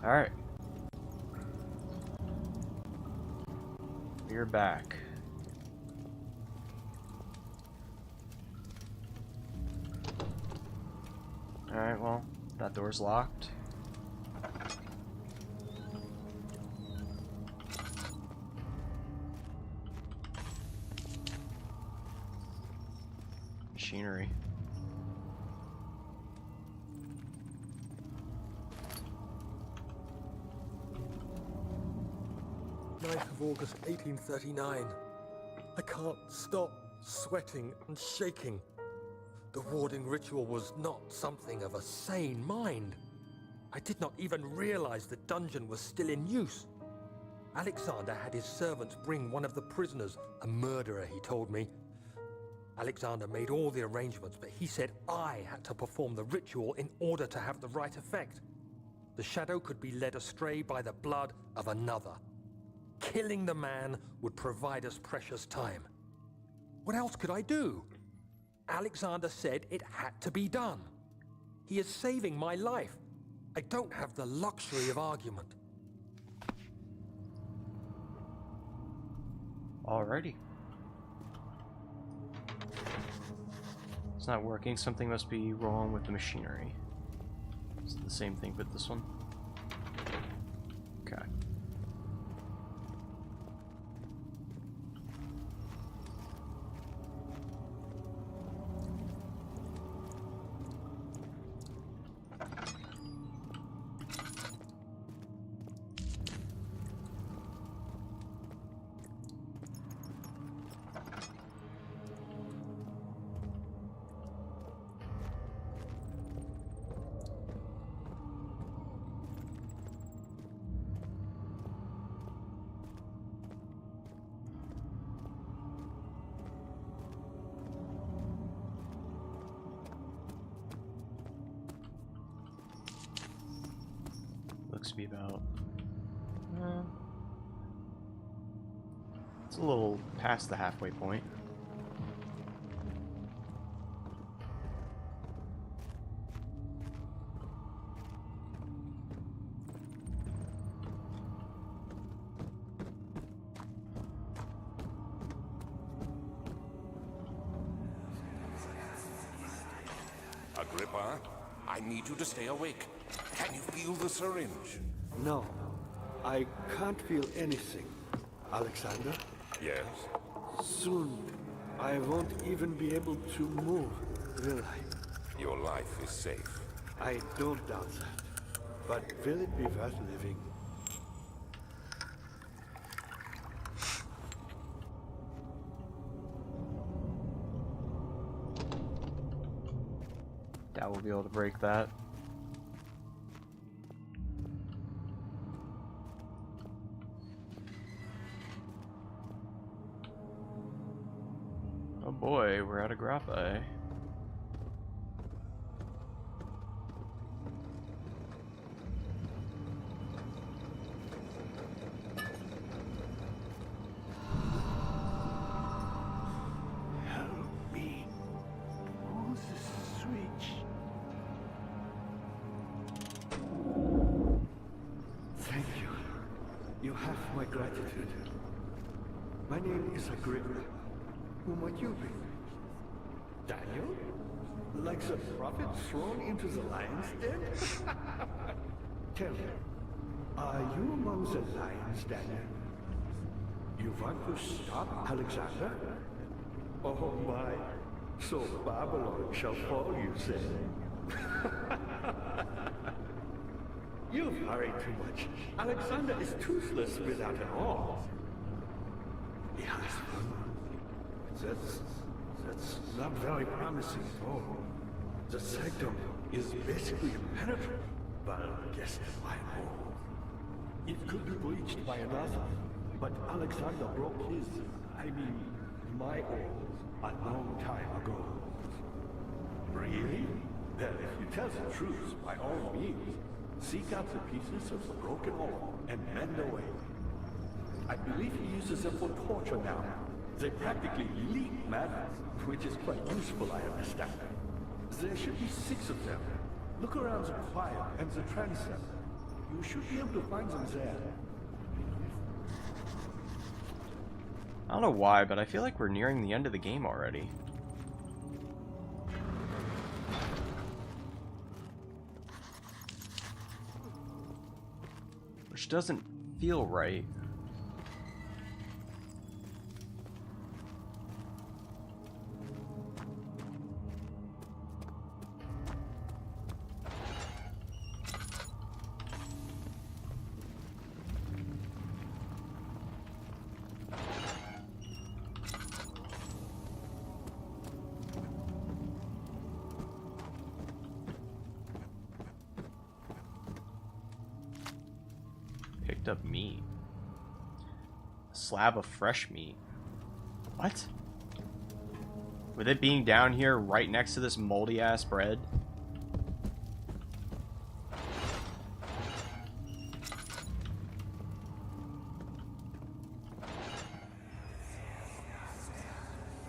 Alright. We're back. Alright, well, that door's locked. Machinery. August 1839. I can't stop sweating and shaking. The warding ritual was not something of a sane mind. I did not even realize the dungeon was still in use. Alexander had his servants bring one of the prisoners, a murderer, he told me. Alexander made all the arrangements, but he said I had to perform the ritual in order to have the right effect. The shadow could be led astray by the blood of another. Killing the man would provide us precious time. What else could I do? Alexander said it had to be done. He is saving my life. I don't have the luxury of argument. Alrighty. It's not working. Something must be wrong with the machinery. Is it the same thing with this one? Okay. Looks to be about... it's a little past the halfway point. Agrippa, I need you to stay awake. Can you feel the syringe? No, I can't feel anything. Alexander? Yes? Soon, I won't even be able to move, will I? Your life is safe. I don't doubt that. But will it be worth living? Doubt we'll be able to break that. Oh boy, we're out of grappa. Help me. Who's the switch? Thank you. You have my gratitude. My name is Agrippa. Who might you be? Daniel? Like the prophet thrown into the lion's den? Tell me, are you among the lions, Daniel? You want to stop Alexander? Oh my, so Babylon shall fall, you say? You've hurried too much. Alexander is toothless without an arm. He has one. That's not very promising at all. The sanctum is basically impenetrable. But guess why more? It could be breached by another, but Alexander broke his, my oar, a long time ago. Really? Then if you tell the truth, by all means, seek out the pieces of the broken oar and mend away. I believe he uses them for torture now. They practically leak matter, which is quite useful, I understand. There should be 6 of them. Look around the choir and the transept. You should be able to find them there. I don't know why, but I feel like we're nearing the end of the game already. Which doesn't feel right. Picked up meat. A slab of fresh meat. What? With it being down here right next to this moldy ass bread?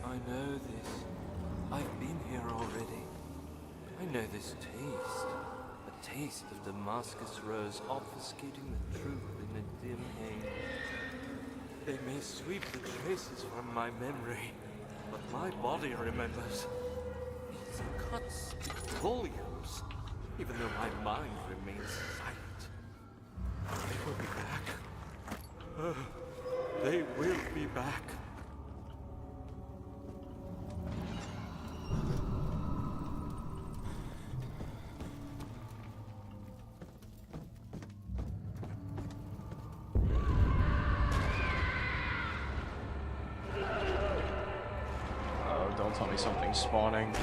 I know this. I've been here already. I know this taste. A taste of Damascus rose obfuscating the truth in a dim haze. They may sweep the traces from my memory, but my body remembers. These cuts speak volumes, even though my mind remains silent. They will be back. They will be back. Don't tell me something's spawning.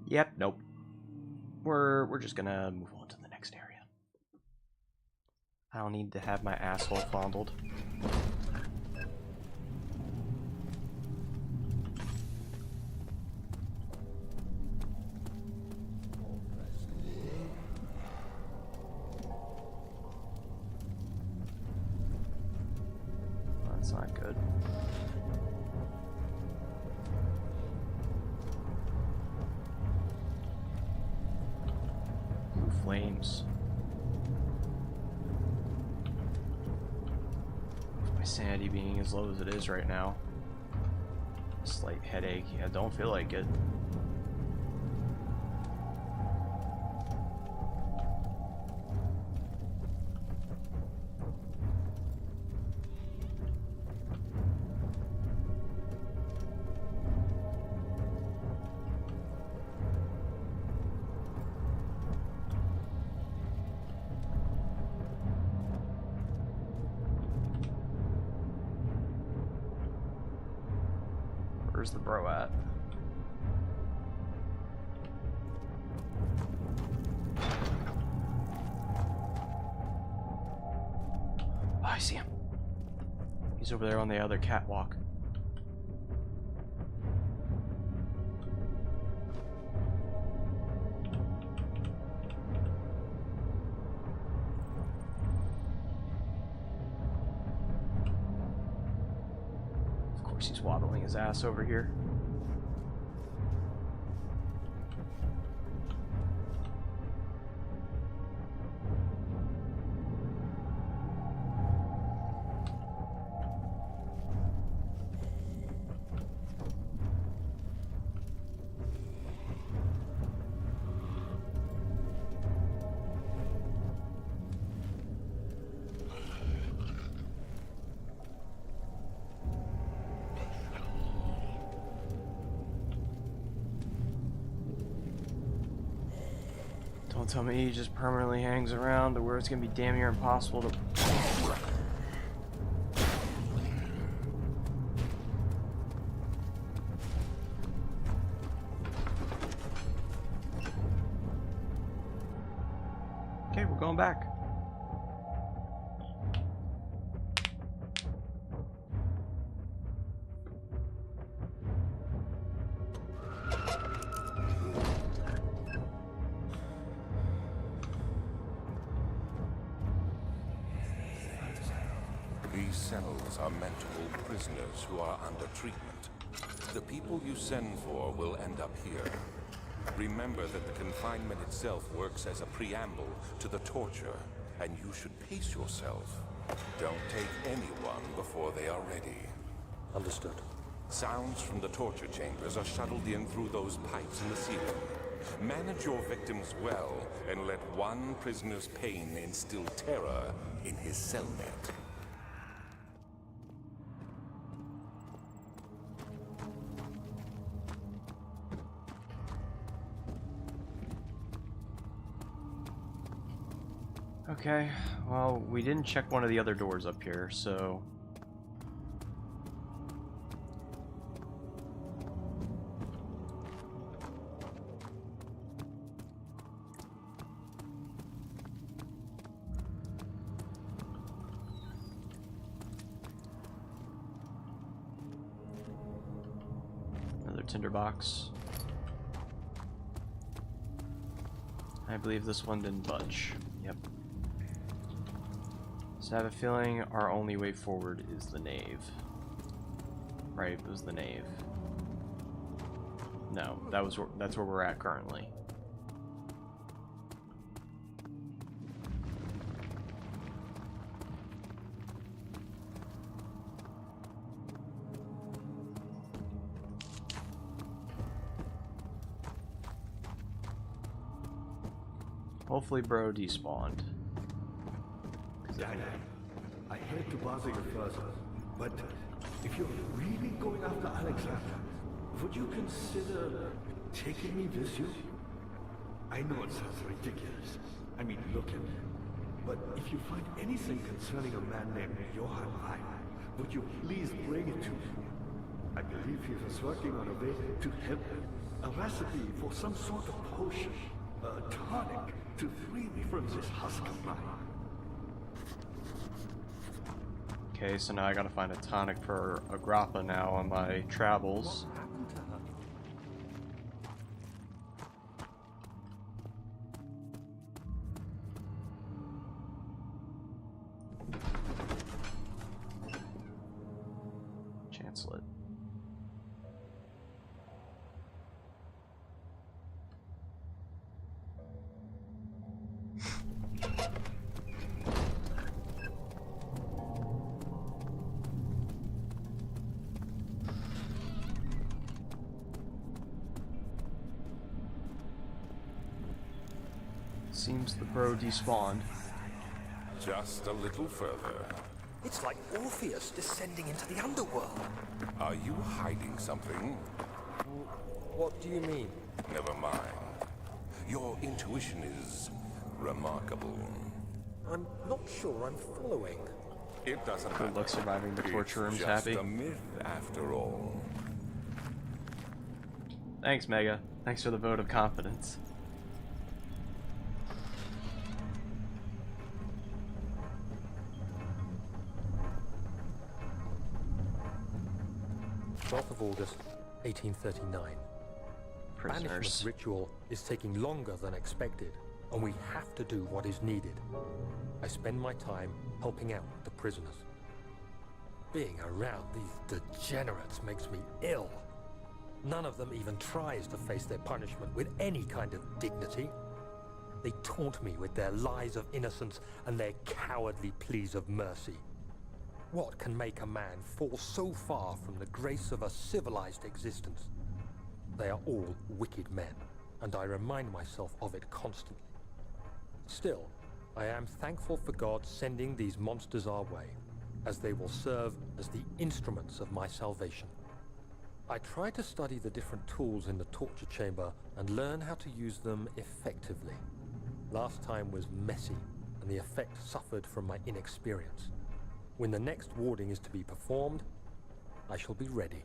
Yep, nope. We're just gonna move on to the next area. I don't need to have my asshole fondled. That's not good. Blue flames. With my sanity being as low as it is right now. Slight headache. Yeah, don't feel like it. Where's the bro at? Oh, I see him. He's over there on the other catwalk. He's waddling his ass over here. Don't tell me he just permanently hangs around to where it's gonna be damn near impossible to... Okay, we're going back. These cells are meant to hold prisoners who are under treatment. The people you send for will end up here. Remember that the confinement itself works as a preamble to the torture, and you should pace yourself. Don't take anyone before they are ready. Understood. Sounds from the torture chambers are shuttled in through those pipes in the ceiling. Manage your victims well, and let one prisoner's pain instill terror in his cellmate. Okay, well, we didn't check one of the other doors up here, so... Another tinderbox. I believe this one didn't budge. Yep. So I have a feeling our only way forward is the nave. Right, it was the nave. No, that's where we're at currently. Hopefully bro despawned. Daniel, I hate to bother you further, but if you're really going after Alexander, would you consider taking me with you? I know it sounds ridiculous. I mean, look at me. But if you find anything concerning a man named Johann Rein, would you please bring it to me? I believe he was working on a way to help me. A recipe for some sort of potion, a tonic to free me from this husk of mine. Okay, so now I gotta find a tonic for Agrippa now on my travels. What happened to her? Chancellor. Seems the bro despawned. Just a little further. It's like Orpheus descending into the underworld. Are you hiding something? What do you mean? Never mind. Your intuition is remarkable. I'm not sure I'm following. It doesn't Good matter. luck surviving the torture room's It's happy. just a myth after all. Thanks, Mega. Thanks for the vote of confidence. August 1839. Prisoners. Banishment ritual is taking longer than expected, and we have to do what is needed. I spend my time helping out the prisoners. Being around these degenerates makes me ill. None of them even tries to face their punishment with any kind of dignity. They taunt me with their lies of innocence and their cowardly pleas of mercy. What can make a man fall so far from the grace of a civilized existence? They are all wicked men, and I remind myself of it constantly. Still, I am thankful for God sending these monsters our way, as they will serve as the instruments of my salvation. I try to study the different tools in the torture chamber and learn how to use them effectively. Last time was messy, and the effect suffered from my inexperience. When the next warding is to be performed, I shall be ready.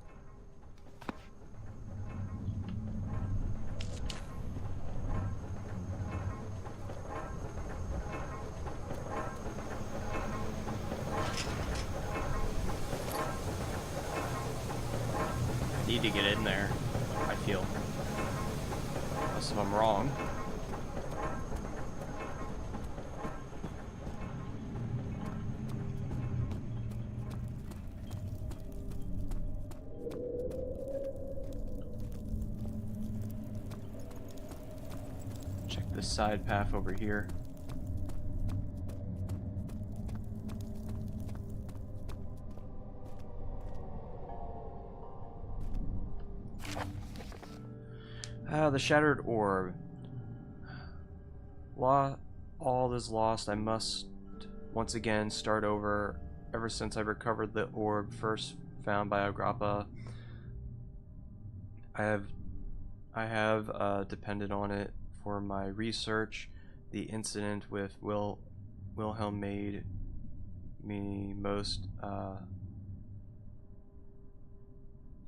Need to get in there, I feel. Unless if I'm wrong. side path over here. Ah, the shattered orb. All is lost. I must once again start over. Ever since I recovered the orb first found by Agrippa, I have depended on it for my research. The incident with Wilhelm made me most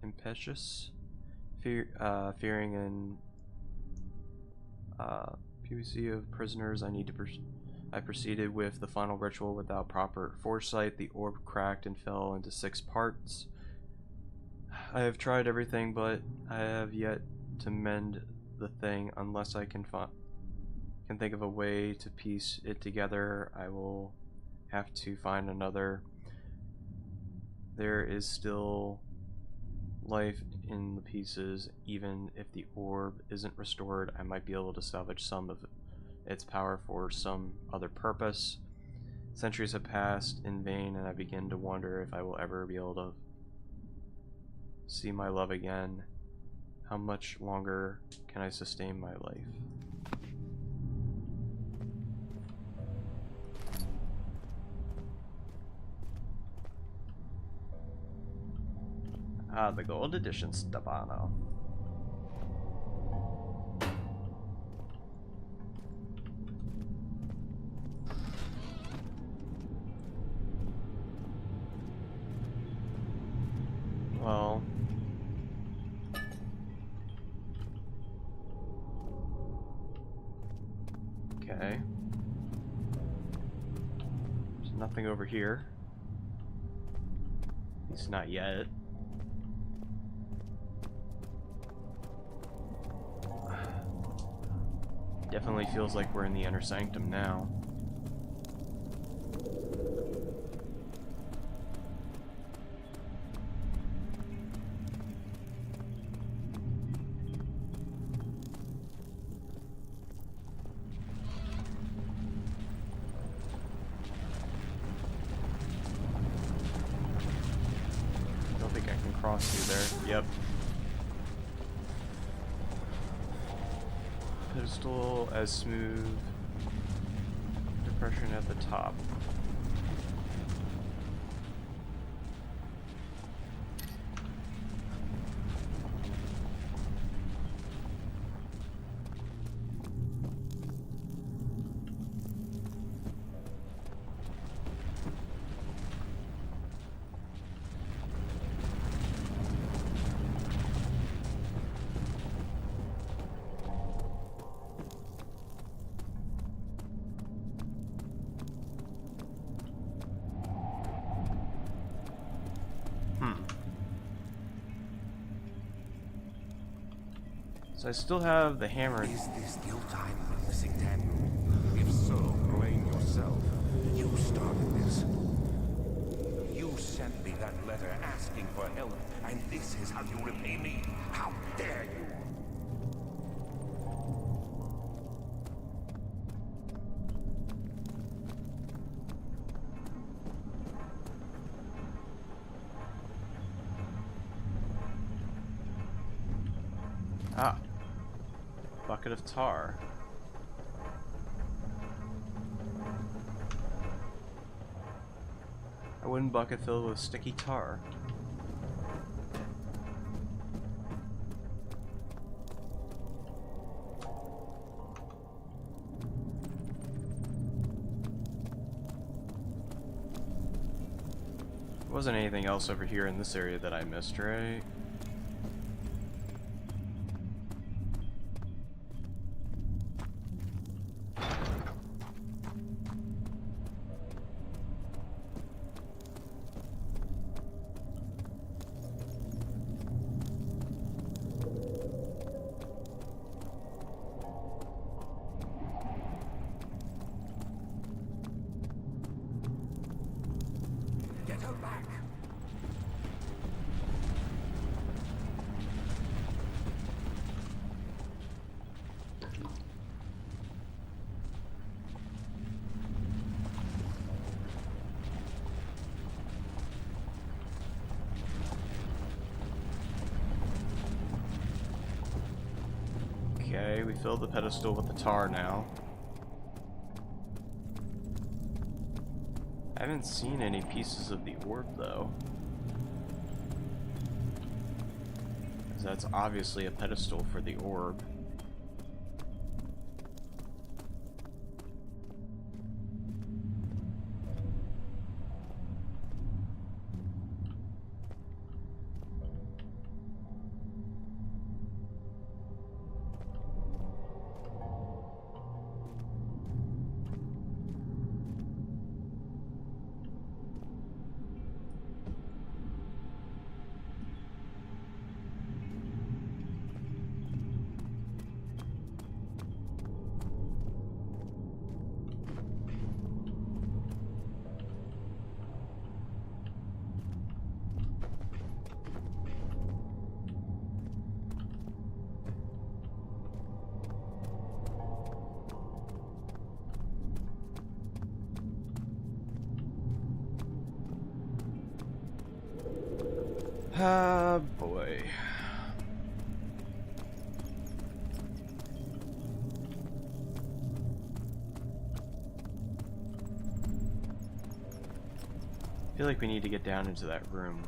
impetuous, fearing an pucy of prisoners. I proceeded with the final ritual without proper foresight. The orb cracked and fell into 6 parts. I have tried everything, but I have yet to mend the thing. Unless I can think of a way to piece it together, I will have to find another. There is still life in the pieces. Even if the orb isn't restored, I might be able to salvage some of its power for some other purpose. Centuries have passed in vain, and I begin to wonder if I will ever be able to see my love again. How much longer can I sustain my life? Ah, the gold edition Stabano. Well, okay. There's nothing over here. At least not yet. Definitely feels like we're in the inner sanctum now. Don't think I can cross through there. Yep. Pedestal as smooth. Depression at the top. So I still have the hammer. Is this your time for missing, Daniel? If so, blame yourself. You started this. You sent me that letter asking for help, and this is how you repay me? How dare you? Ah. Bucket of tar. A wooden bucket filled with sticky tar. There wasn't anything else over here in this area that I missed, right? refill the pedestal with the tar now. I haven't seen any pieces of the orb though. 'Cause that's obviously a pedestal for the orb. Ah, boy. I feel like we need to get down into that room.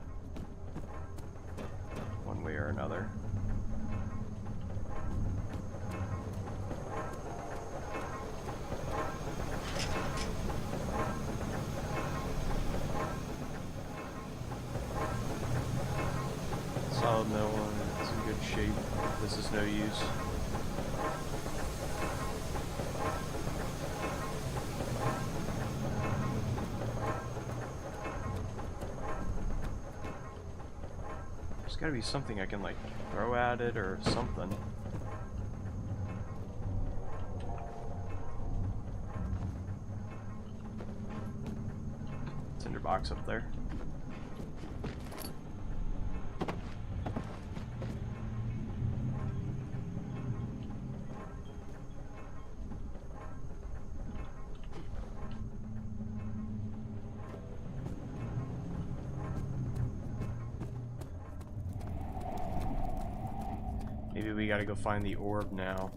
One way or another. Solid mill one, it's in good shape. This is no use. There's gotta be something I can like throw at it or something. Tinderbox up there. Maybe we gotta go find the orb now.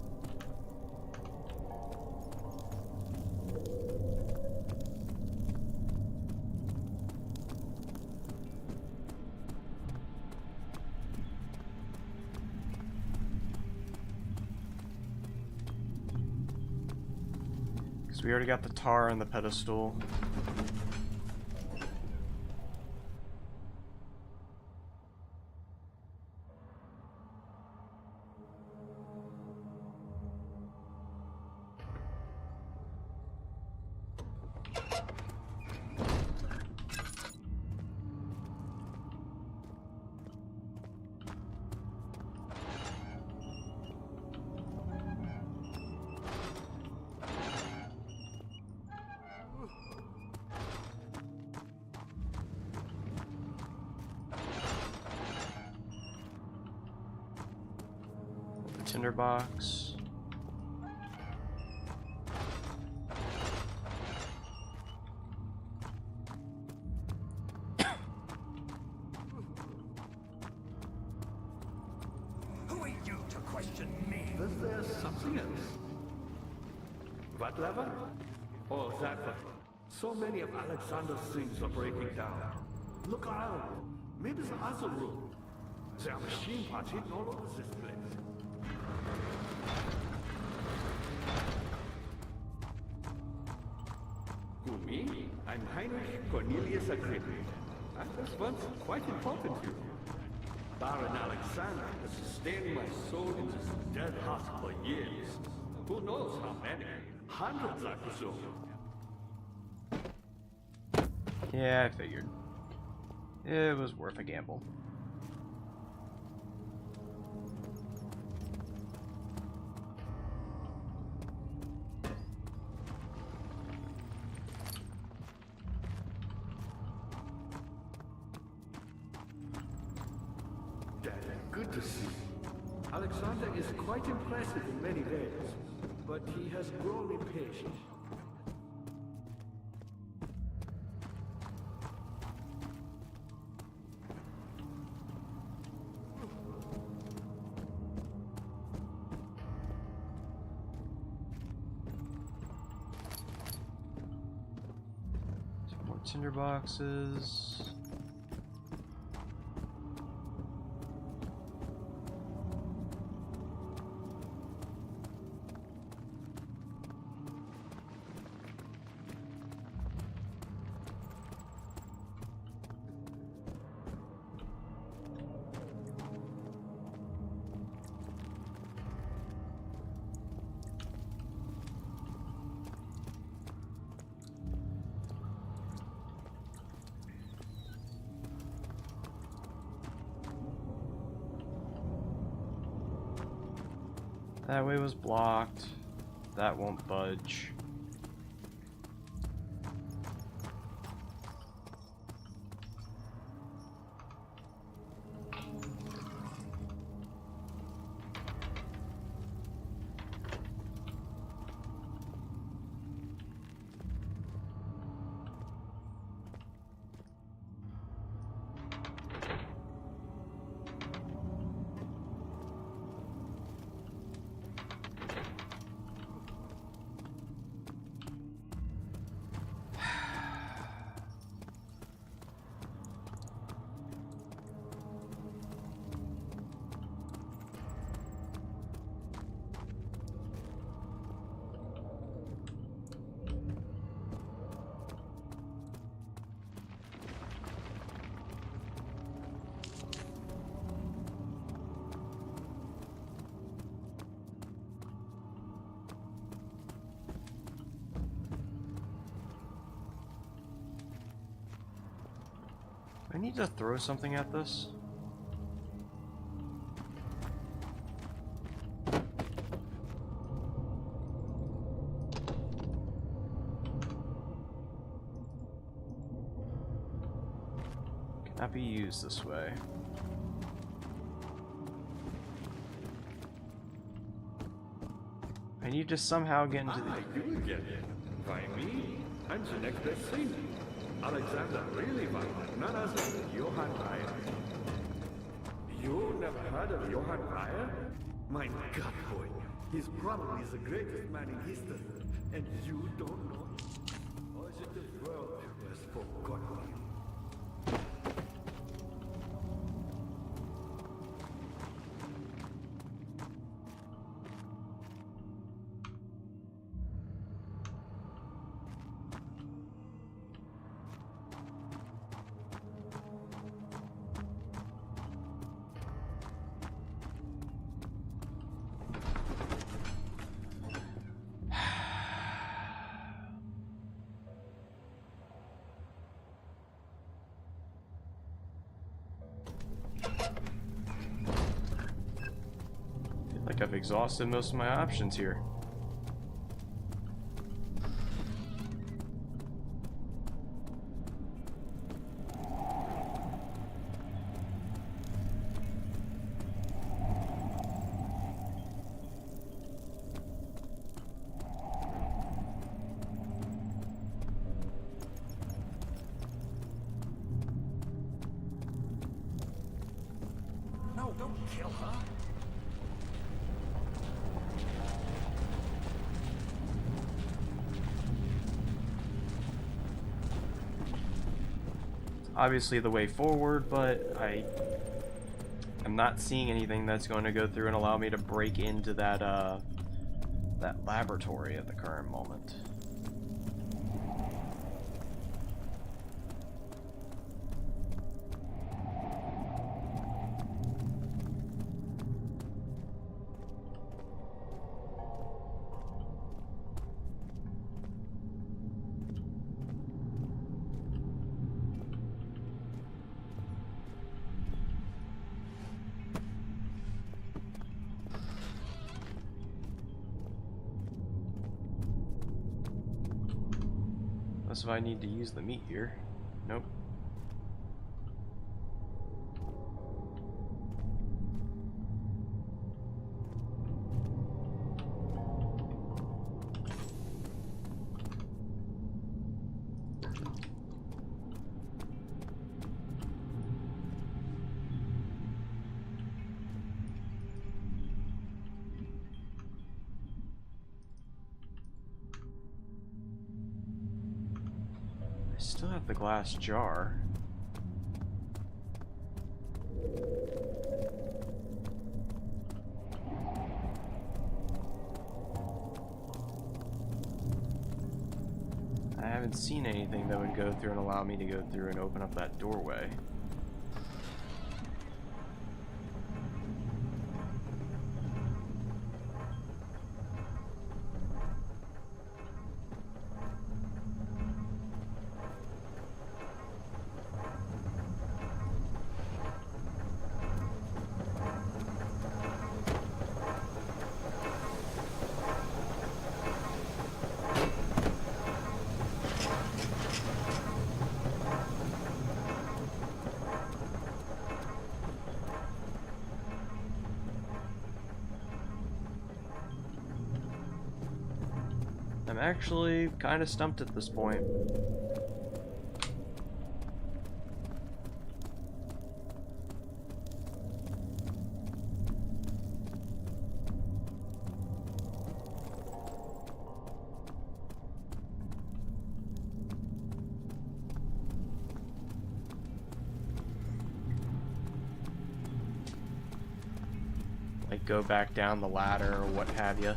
Because we already got the tar on the pedestal. Tinderbox. Who are you to question me? Is there something else? What lever? Oh, that one. So many of Alexander's things are breaking down. Look around. Maybe the other room. There are machine parts hidden all over this place. Who, me? I'm Heinrich Cornelius Agrippa. I was once quite important to you. Baron Alexander has sustained my soul in this dead heart for years. Who knows how many? Hundreds, I presume. Yeah, I figured. It was worth a gamble. Good to see. Alexander is quite impressive in many ways, but he has grown impatient. tinderboxes. That way was blocked. That won't budge. I need to throw something at this. Cannot be used this way. I need to somehow get into the... You get it. By me. I'm the next best thing. Alexander really fun. None other than Johann Ryer. You never heard of Johann Ryer? My God, boy. He's probably the greatest man in history. And you don't know him. Or is it the world who has forgotten him? I've exhausted most of my options here. No, don't kill her. Obviously the way forward, but I'm not seeing anything that's going to go through and allow me to break into that that laboratory at the current moment. Unless if I need to use the meat here. Nope. Still have the glass jar. I haven't seen anything that would go through and allow me to go through and open up that doorway. I'm actually kind of stumped at this point. Like go back down the ladder or what have you.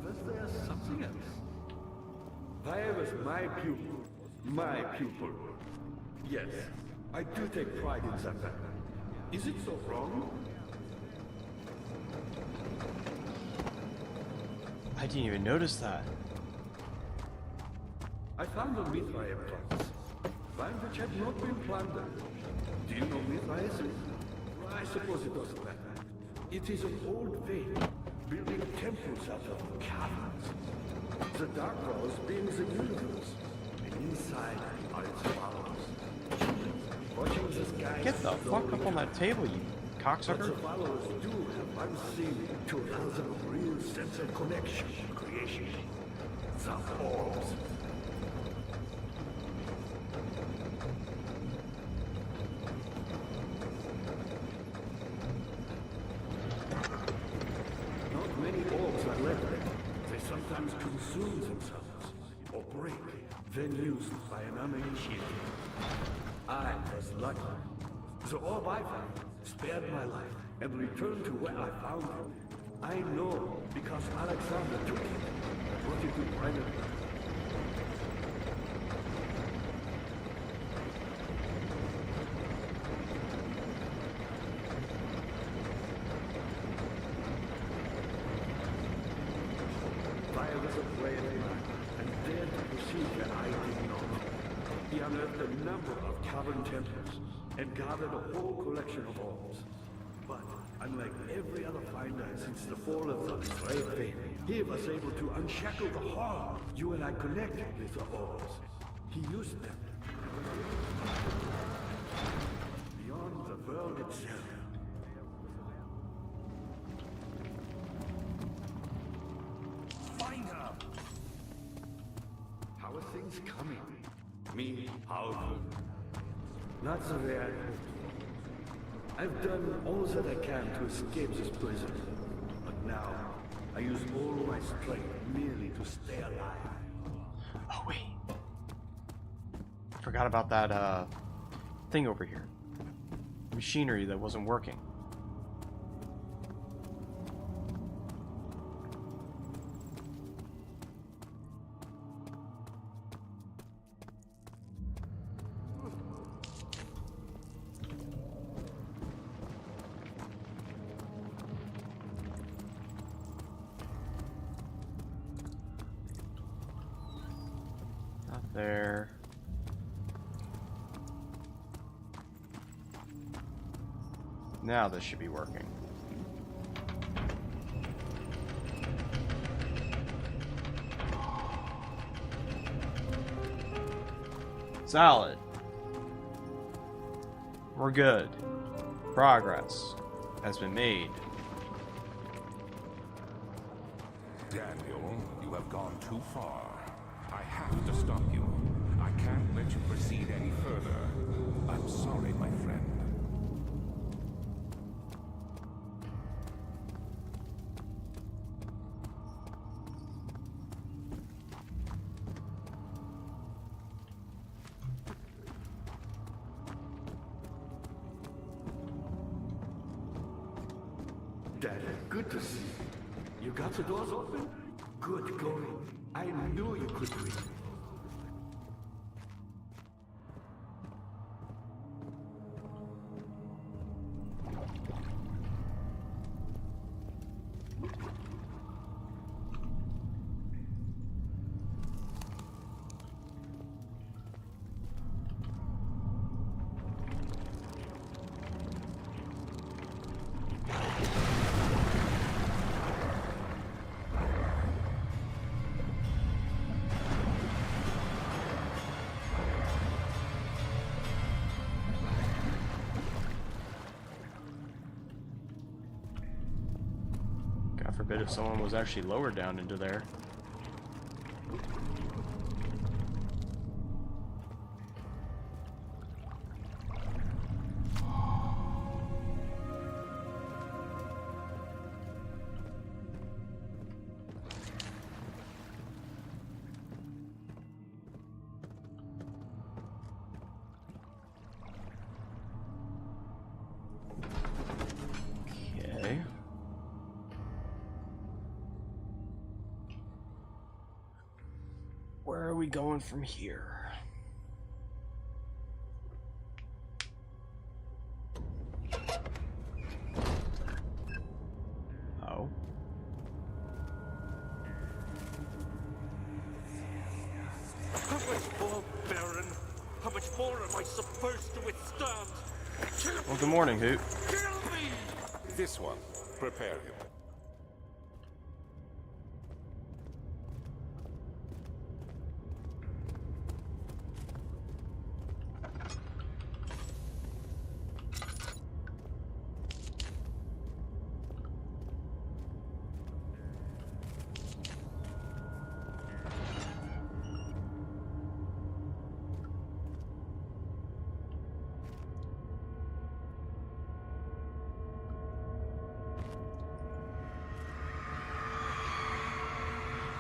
Was there something else? Why was my pupil? My pupil. Yes, I do take pride in that fact. Is it so wrong? I didn't even notice that. I found a Mithraeum box, one which had not been plundered. Do you know Mithraism? I suppose it doesn't matter. It is an old faith, building temples out of caverns. The Dark World being the universe, and inside are its followers. Watching the skies. Get the fuck up on that table, you What cocksucker. the followers do have one thing to allow them a real sense of connection to creation. The orbs. Not many orbs are left. They sometimes consume themselves, or break, then used by an uninitiated. I was lucky. The orb I found spared my life and returned to where I found it. I know because Alexander took it and brought it to Brennan. Fire was a brave man and dared to proceed where I did not. He unearthed a number of cavern temples and gathered a whole collection of orbs. But unlike every other finder since the fall of the Mithraeum faith, he was able to unshackle the horror you and I connected with the orbs. He used them beyond the world itself. Find her! How are things coming? Me, how good? Not so very good. I've done all that I can to escape this prison. But now, I use all my strength merely to stay alive. Oh wait. Forgot about that thing over here. Machinery that wasn't working. There. Now this should be working. Solid. We're good. Progress has been made. gone too far. I have to stop you. I can't let you proceed any further. I'm sorry, my friend. Dad, good to see you. You got the doors open? Good going. I knew you could do it. God forbid if someone was actually lowered down into there. Okay. Where are we going from here? Oh. How much more, Baron? How much more am I supposed to withstand? Kill me! Well, good morning, Hoot. Kill me! This one. Prepare him.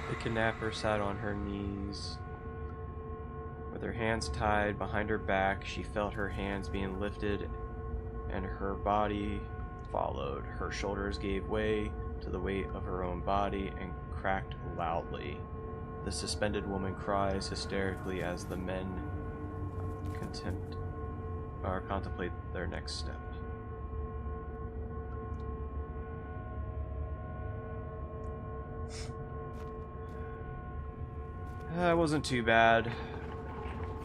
The kidnapper sat on her knees. With her hands tied behind her back, she felt her hands being lifted and her body followed. Her shoulders gave way to the weight of her own body and cracked loudly. The suspended woman cries hysterically as the men contemplate their next step. That wasn't too bad.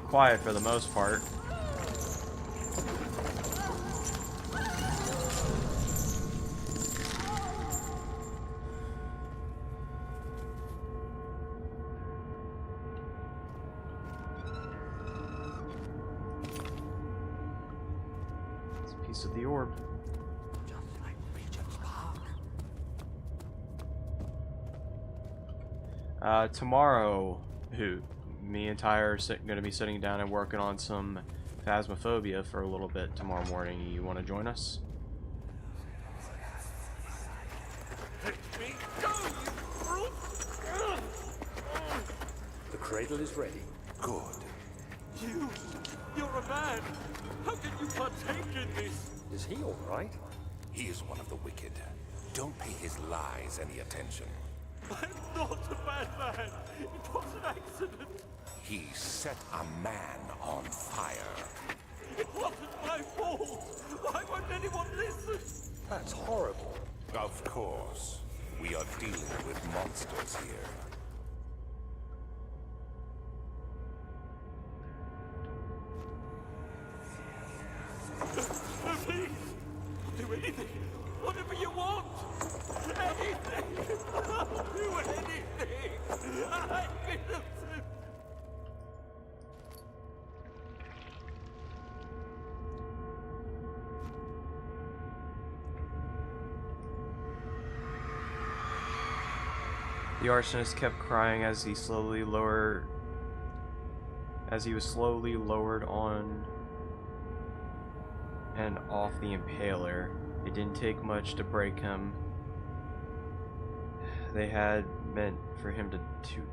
Quiet for the most part. It's a piece of the orb. Just like Regent's Park. Tomorrow, me and Ty are going to be sitting down and working on some Phasmophobia for a little bit tomorrow morning. You want to join us? Let me go, you brute! The cradle is ready. Good. You're a man! How can you partake in this? Is he all right? He is one of the wicked. Don't pay his lies any attention. I'm not a bad man! It was an accident! He set a man on fire. It wasn't my fault! Why won't anyone listen? That's horrible. Of course. We are dealing with monsters here. Please! Do anything! Whatever you want! Anything! I'll do anything! I'm innocent! The arsonist kept crying as he was slowly lowered on and off the impaler. It didn't take much to break him. They had meant for him to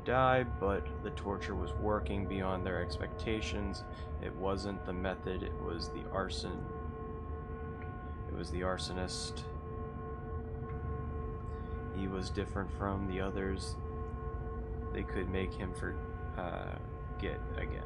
die, but the torture was working beyond their expectations. It wasn't the method, it was the arson. It was the arsonist. He was different from the others. They could make him forget again.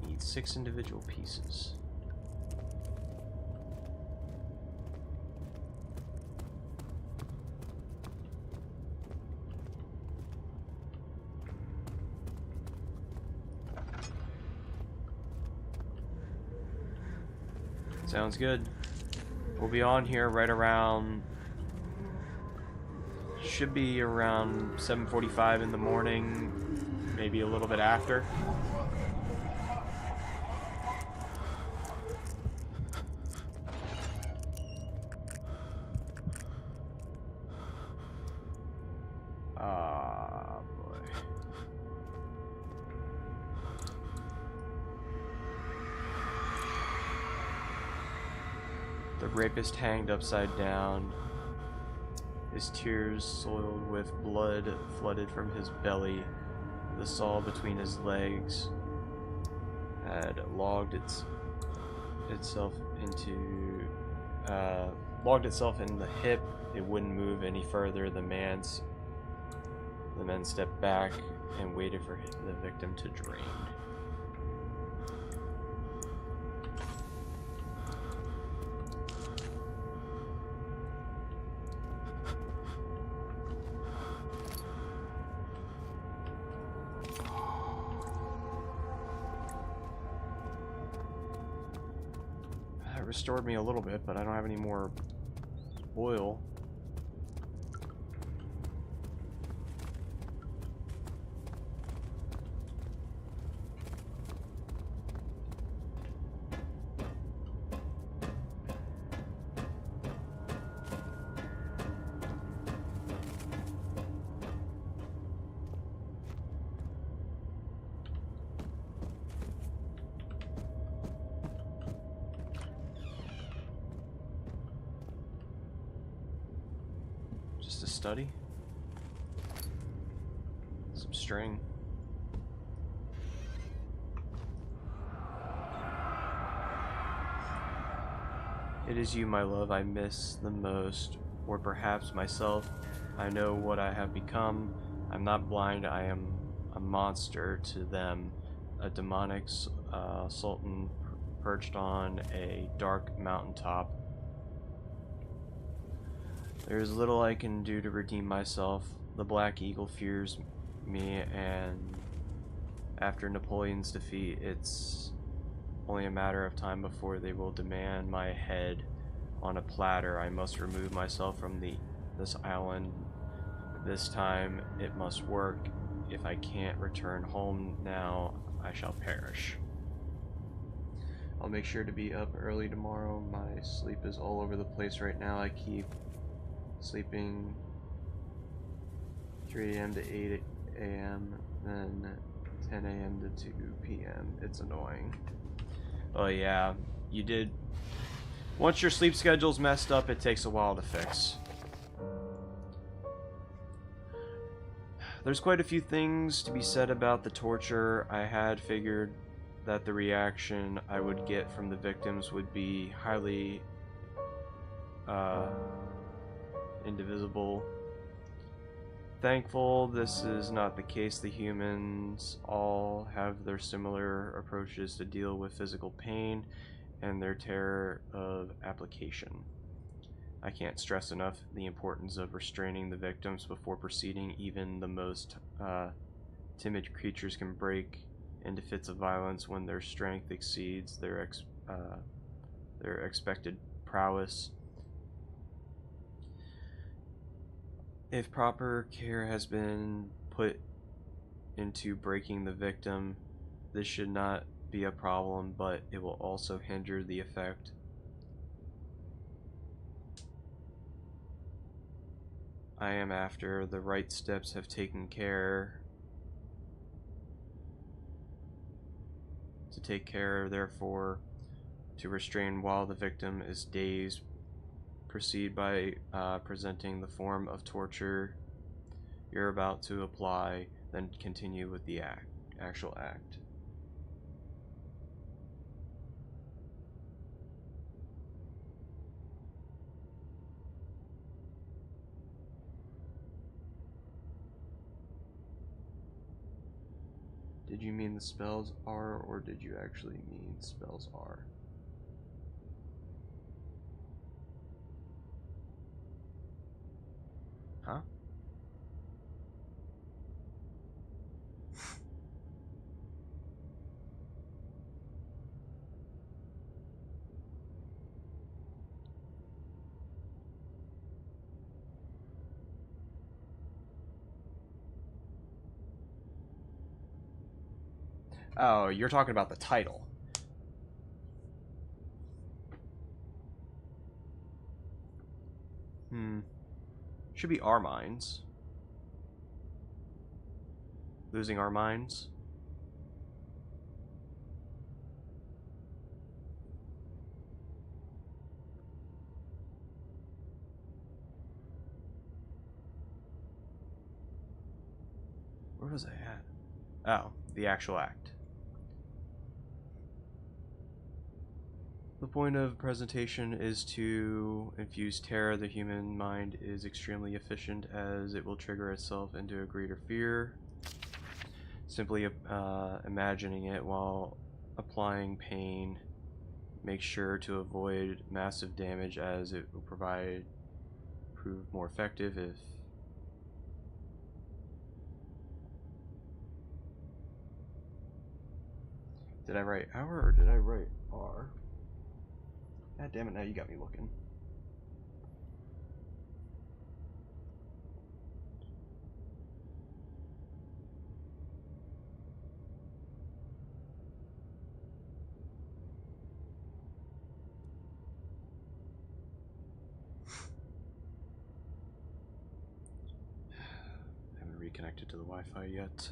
Need 6 individual pieces. Sounds good. We'll be on here right around, should be around 7:45 in the morning, maybe a little bit after. Ah, boy. The rapist hanged upside down, his tears soiled with blood flooded from his belly. The saw between his legs had logged itself in the hip. It wouldn't move any further. The men stepped back and waited for the victim to drain. That restored me a little bit, but I don't have any more oil. Just a study. Some string. It is you, my love, I miss the most, or perhaps myself. I know what I have become. I'm not blind, I am a monster to them. A demonic sultan perched on a dark mountaintop. There is little I can do to redeem myself. The Black Eagle fears me, and after Napoleon's defeat, it's only a matter of time before they will demand my head on a platter. I must remove myself from this island. This time it must work. If I can't return home now, I shall perish. I'll make sure to be up early tomorrow. My sleep is all over the place right now. I keep sleeping 3 a.m. to 8 a.m. then 10 a.m. to 2 p.m. It's annoying. Oh yeah, you did. Once your sleep schedule's messed up, it takes a while to fix. There's quite a few things to be said about the torture. I had figured that the reaction I would get from the victims would be highly indivisible. thankful this is not the case. The humans all have their similar approaches to deal with physical pain and their terror of application. I can't stress enough the importance of restraining the victims before proceeding. Even the most timid creatures can break into fits of violence when their strength exceeds their expected prowess. If proper care has been put into breaking the victim, this should not be a problem, but it will also hinder the effect. I am after the right steps have taken care to take care, therefore, to restrain while the victim is dazed. Proceed by presenting the form of torture you're about to apply, then continue with the actual act. Did you mean the spells are, or did you actually mean spells are? Huh? Oh, you're talking about the title. Should be our minds. Losing our minds. Where was I at? Oh, the actual act. The point of presentation is to infuse terror. The human mind is extremely efficient as it will trigger itself into a greater fear. Simply imagining it while applying pain. Make sure to avoid massive damage as it will prove more effective if Did I write hour or did I write R? God damn it, now you got me looking. I haven't reconnected to the Wi-Fi yet.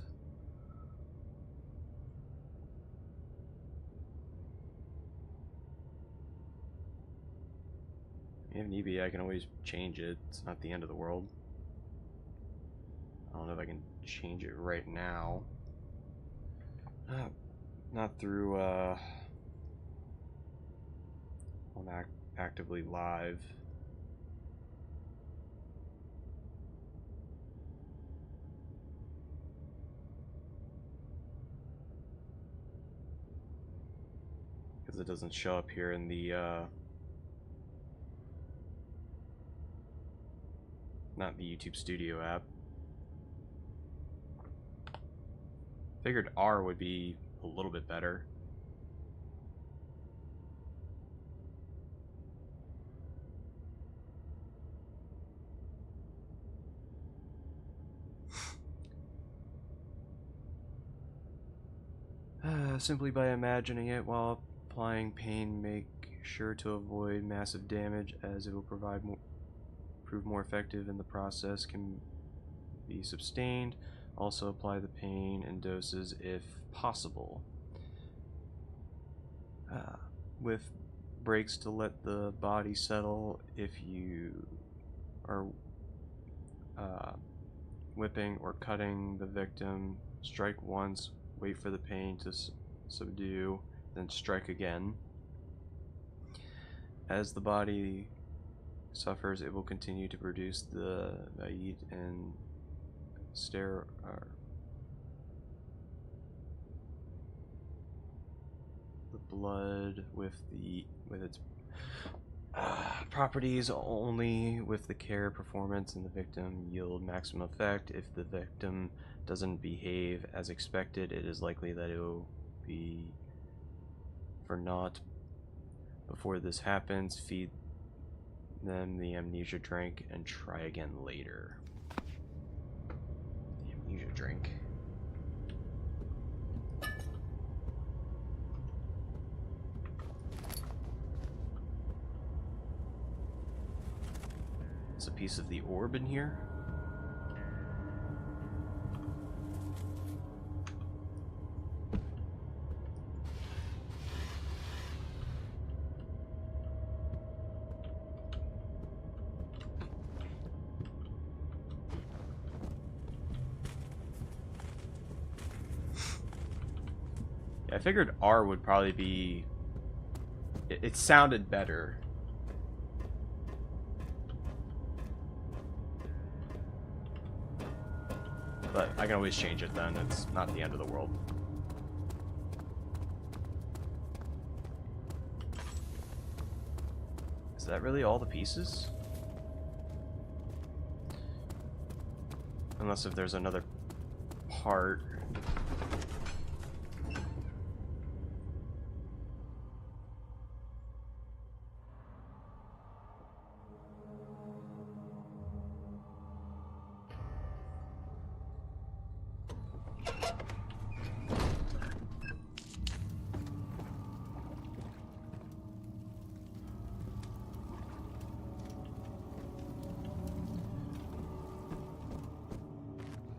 If need be, I can always change it. It's not the end of the world. I don't know if I can change it right now. Not through on actively live. Because it doesn't show up here in the not the YouTube Studio app. Figured R would be a little bit better. Simply by imagining it while applying pain, make sure to avoid massive damage as it will prove more effective in the process, can be sustained. Also apply the pain in doses if possible. With breaks to let the body settle. If you are whipping or cutting the victim, strike once, wait for the pain to subdue, then strike again. As the body suffers, it will continue to produce the vaid and the blood with its properties only with the care, performance, and the victim yield maximum effect. If the victim doesn't behave as expected, it is likely that it will be for naught. Before this happens, feed them the amnesia drink and try again later. The amnesia drink. There's a piece of the orb in here. I figured R would probably be... It sounded better. But I can always change it then. It's not the end of the world. Is that really all the pieces? Unless if there's another part.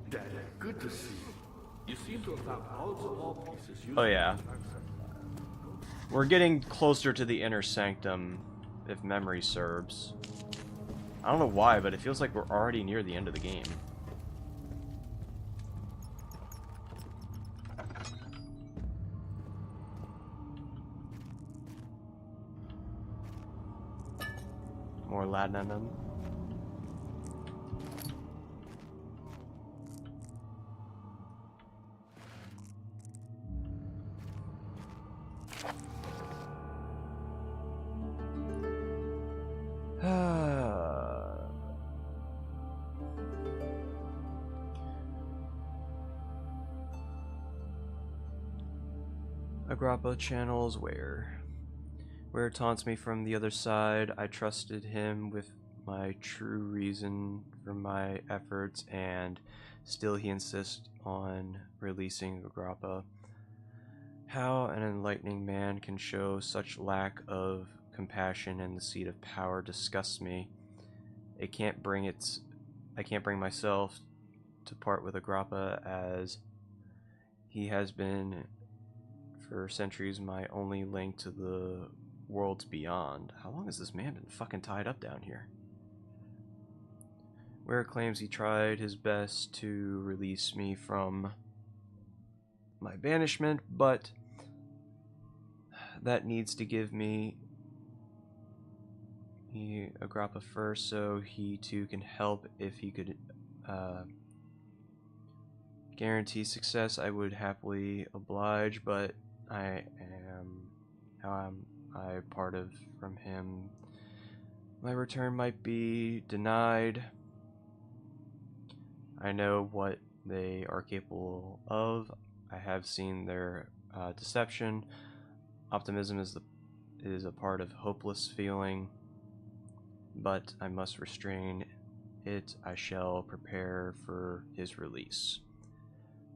Dad, good to see you. You seem to have found all the wall pieces you... Oh yeah. We're getting closer to the inner sanctum, if memory serves. I don't know why, but it feels like we're already near the end of the game. More laudanum. Agrappa channels where it taunts me from the other side. I trusted him with my true reason for my efforts, and still he insists on releasing Agrappa. How an enlightening man can show such lack of compassion in the seat of power disgusts me. I can't bring myself to part with Agrappa, as he has been for centuries my only link to the worlds beyond. How long has this man been fucking tied up down here? Where claims he tried his best to release me from my banishment, but that needs to give me Agrappa first, so he too can help. If he could guarantee success, I would happily oblige, but I parted from him. My return might be denied. I know what they are capable of. I have seen their deception. Optimism is a part of hopeless feeling, but I must restrain it. I shall prepare for his release.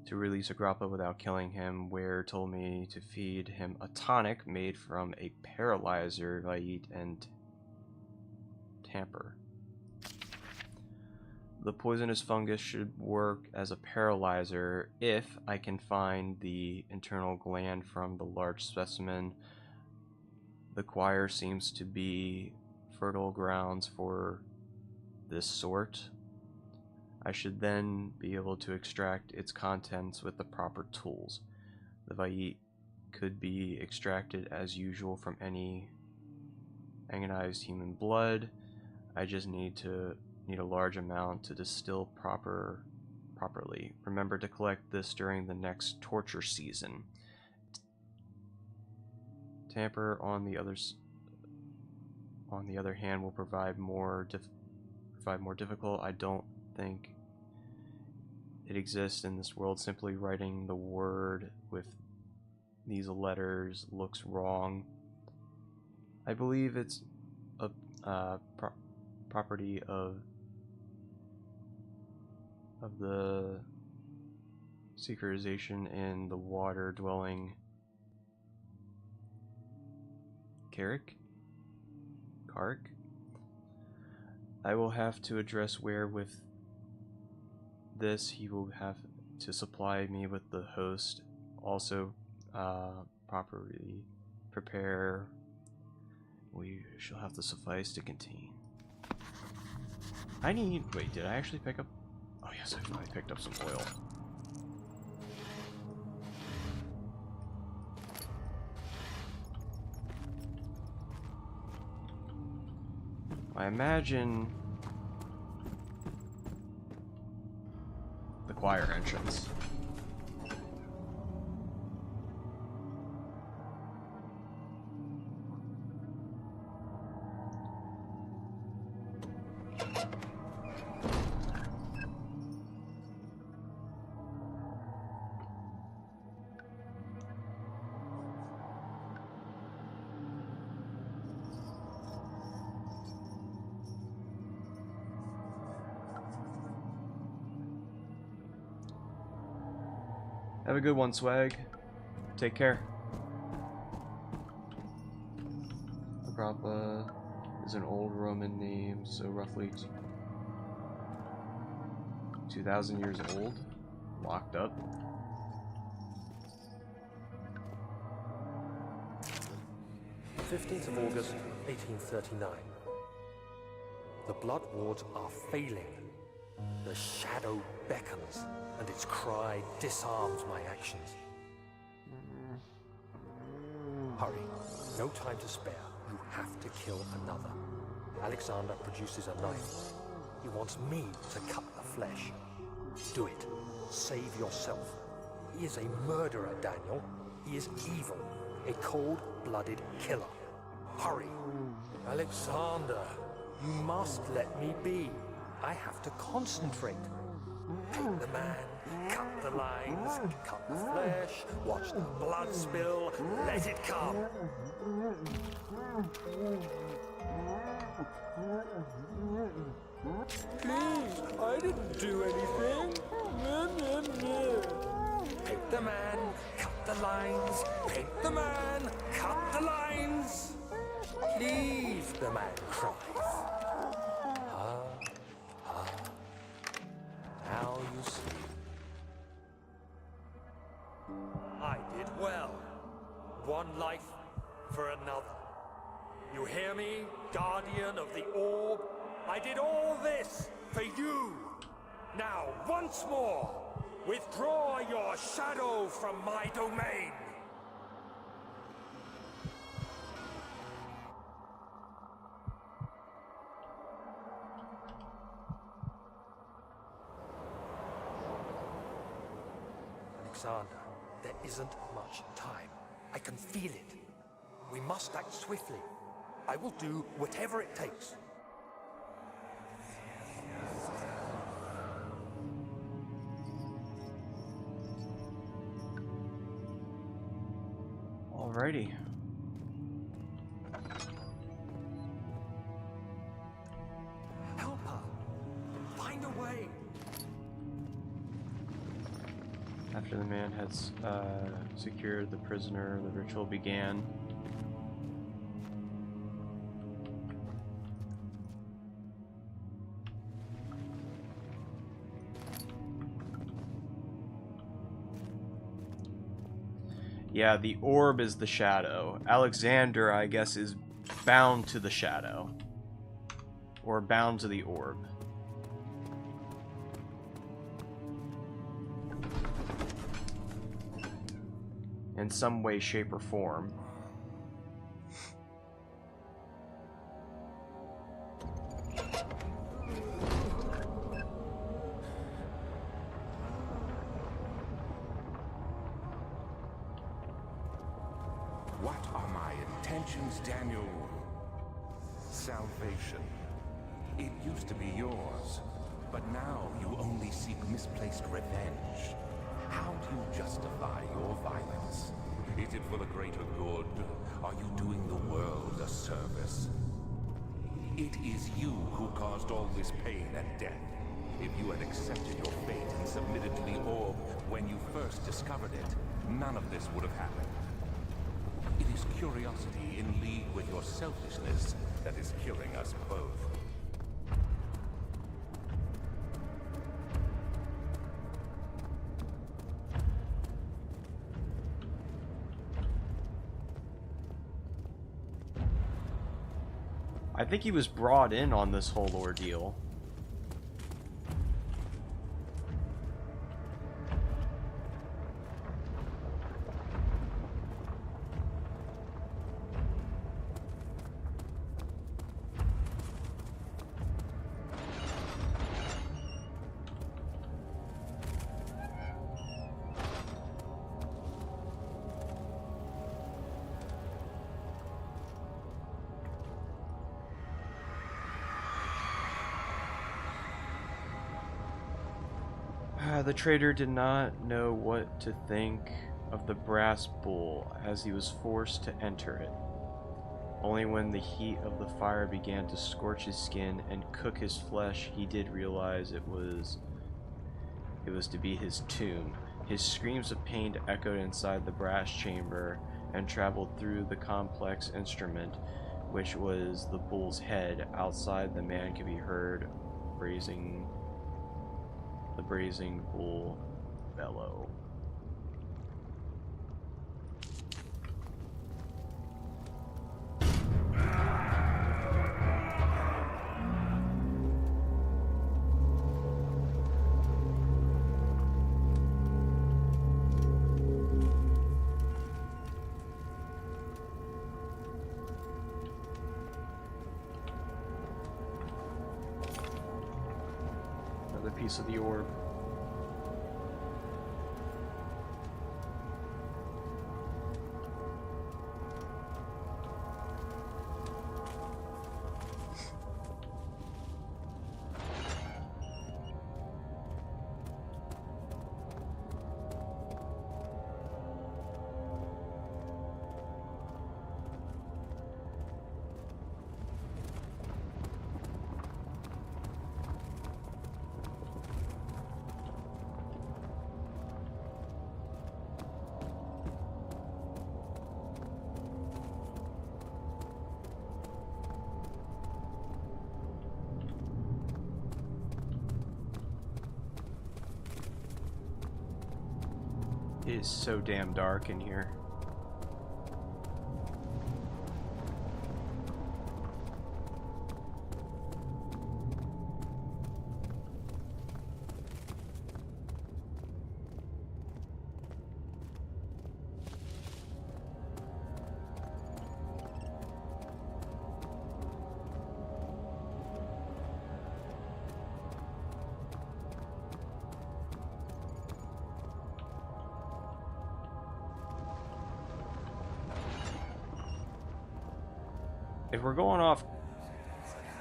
To release Agrappa without killing him, Ware told me to feed him a tonic made from a paralyzer, Vait, and tamper. The poisonous fungus should work as a paralyzer if I can find the internal gland from the large specimen. The choir seems to be fertile grounds for this sort. I should then be able to extract its contents with the proper tools. The Vait could be extracted as usual from any agonized human blood. I just need a large amount to distill properly. Remember to collect this during the next torture season. Tamper on the other hand will provide more difficult. I don't think it exists in this world. Simply writing the word with these letters looks wrong. I believe it's a property of the secretization in the water dwelling Carrick? I will have to address where with this. He will have to supply me with the host. Also, properly prepare. We shall have to suffice to contain. Wait, did I actually pick up? Oh yes, I finally picked up some oil. I imagine the choir entrance. Have a good one, Swag. Take care. Agrappa is an old Roman name, so roughly 2,000 years old. Locked up. "15th of August, 1839. The blood wards are failing. The shadow beckons, and its cry disarms my actions. Hurry, no time to spare. You have to kill another. Alexander produces a knife. He wants me to cut the flesh. Do it. Save yourself. He is a murderer, Daniel. He is evil. A cold-blooded killer. Hurry. Alexander, you must let me be. I have to concentrate. Pick the man, cut the lines, cut the flesh, watch the blood spill, let it come. Please, I didn't do anything. Pick the man, cut the lines, pick the man, cut the lines. Please, the man cries. Now you see. I did well. One life for another. You hear me, guardian of the orb? I did all this for you. Now, once more, withdraw your shadow from my domain. Alexander, there isn't much time. I can feel it. We must act swiftly. I will do whatever it takes. Alrighty. Help her. Find a way. After the man had secured the prisoner, the ritual began. Yeah, the orb is the shadow. Alexander, I guess, is bound to the shadow. Or bound to the orb. In some way, shape, or form. What are my intentions, Daniel? Salvation. It used to be yours, but now you only seek misplaced revenge. How do you justify your violence? Is it for the greater good? Are you doing the world a service? It is you who caused all this pain and death. If you had accepted your fate and submitted to the orb when you first discovered it, none of this would have happened. It is curiosity in league with your selfishness that is killing us both. I think he was brought in on this whole ordeal. The trader did not know what to think of the brass bowl as he was forced to enter it. Only when the heat of the fire began to scorch his skin and cook his flesh, he did realize it was to be his tomb. His screams of pain echoed inside the brass chamber and traveled through the complex instrument, which was the bull's head. Outside, the man could be heard the brazen bull bellow. Another piece of the orb. It is so damn dark in here. If we're going off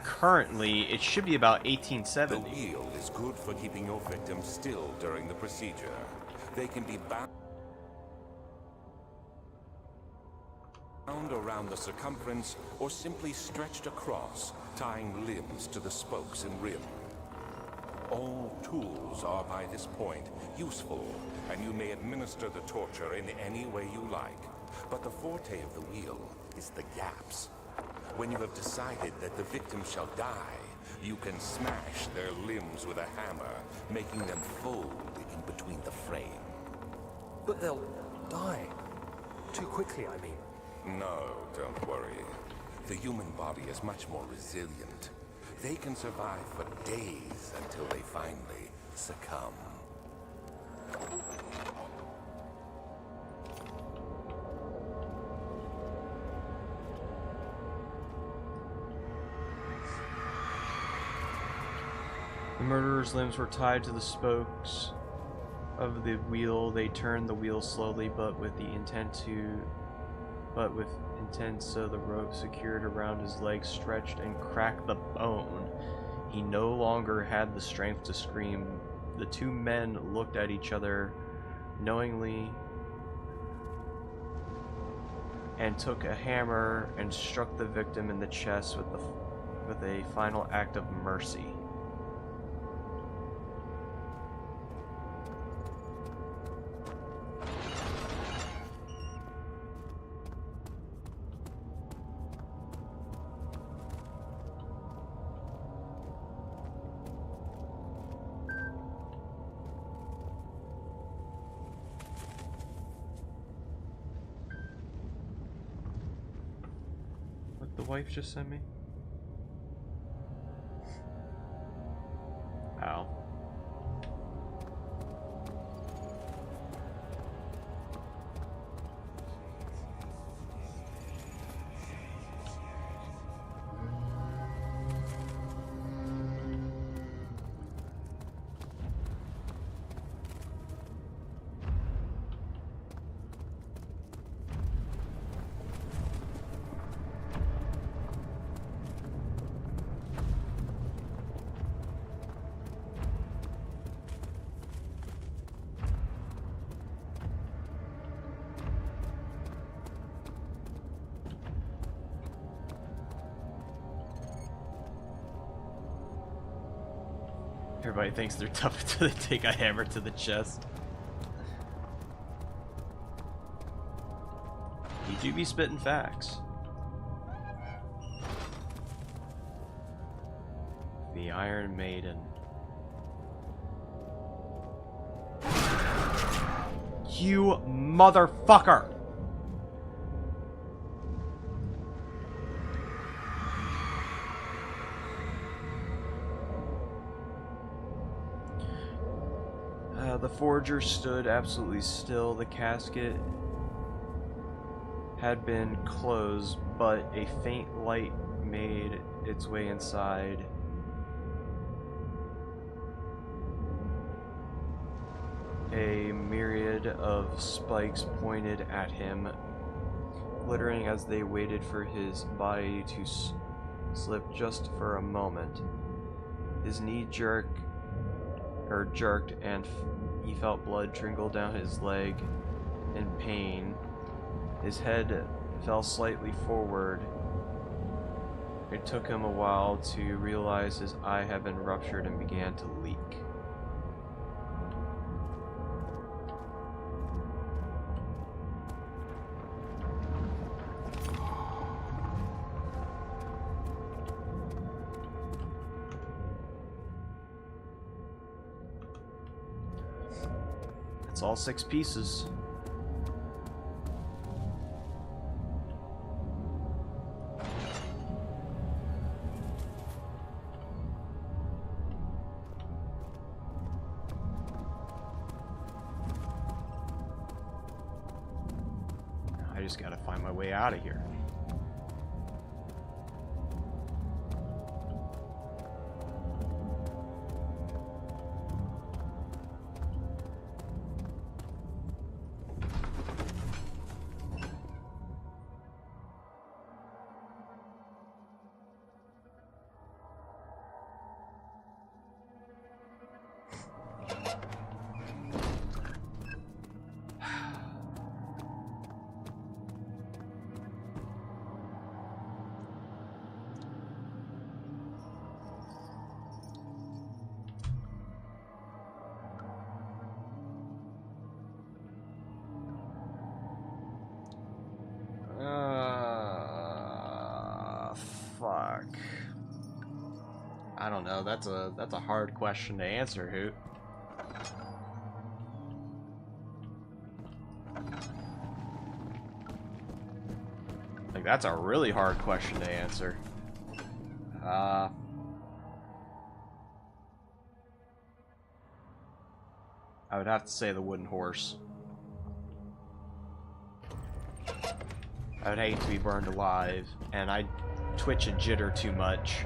currently, it should be about The 1870. wheel is good for keeping your victims still during the procedure. They can be bound around the circumference or simply stretched across, tying limbs to the spokes and rim. All tools are by this point useful, and you may administer the torture in any way you like. But the forte of the wheel is the gaps. When you have decided that the victim shall die, you can smash their limbs with a hammer, making them fold in between the frame. But they'll die. Too quickly, I mean. No, don't worry. The human body is much more resilient. They can survive for days until they finally succumb. The murderer's limbs were tied to the spokes of the wheel. They turned the wheel slowly, but with the intent to but with intent, so the rope secured around his leg stretched and cracked the bone. He no longer had the strength to scream. The two men looked at each other knowingly and took a hammer and struck the victim in the chest with a final act of mercy. What the wife just sent me? Ow. Everybody thinks they're tough until they take a hammer to the chest. You do be spitting facts. The Iron Maiden. You motherfucker! The forger stood absolutely still. The casket had been closed, but a faint light made its way inside. A myriad of spikes pointed at him, glittering as they waited for his body to slip just for a moment. His knee jerked, and he felt blood trickle down his leg in pain. His head fell slightly forward. It took him a while to realize his eye had been ruptured and began to leak. That's all 6 pieces. I just gotta find my way out of here. Fuck. I don't know. That's a hard question to answer, Hoot. Like, that's a really hard question to answer. I would have to say the wooden horse. I would hate to be burned alive, and I twitch and jitter too much.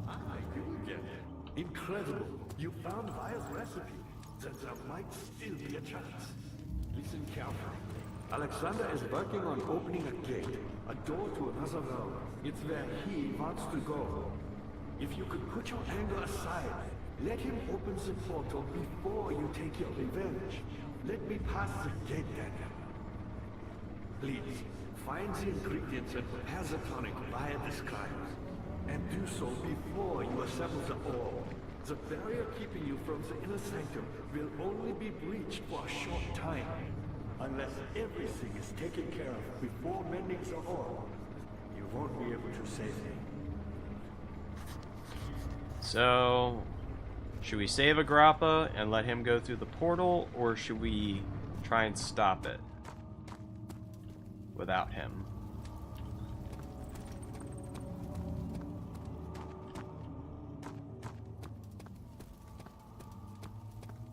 Ah, you get it. Incredible. You found Vaya's recipe. Then there might still be a chance. Listen carefully. Alexander is working on opening a gate, a door to another realm. It's where he wants to go. If you could put your anger aside, let him open the portal before you take your revenge. Let me pass the gate, Daniel. Please, find the ingredients and prepare the tonic Vaya describes. And do so before you assemble the orb. The barrier keeping you from the inner sanctum will only be breached for a short time. Unless everything is taken care of before mending the orb, you won't be able to save me. So, should we save Agrappa and let him go through the portal, or should we try and stop it without him?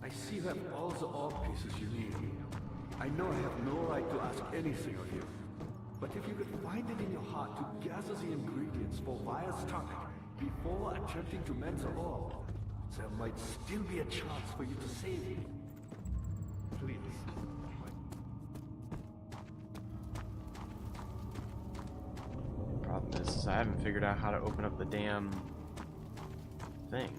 I see you have all the orb pieces you need. I know I have no right to ask anything of you. But if you could find it in your heart to gather the ingredients for Vaya's tonic before attempting to mend the orb, there might still be a chance for you to save me. Please. Problem is I haven't figured out how to open up the damn thing.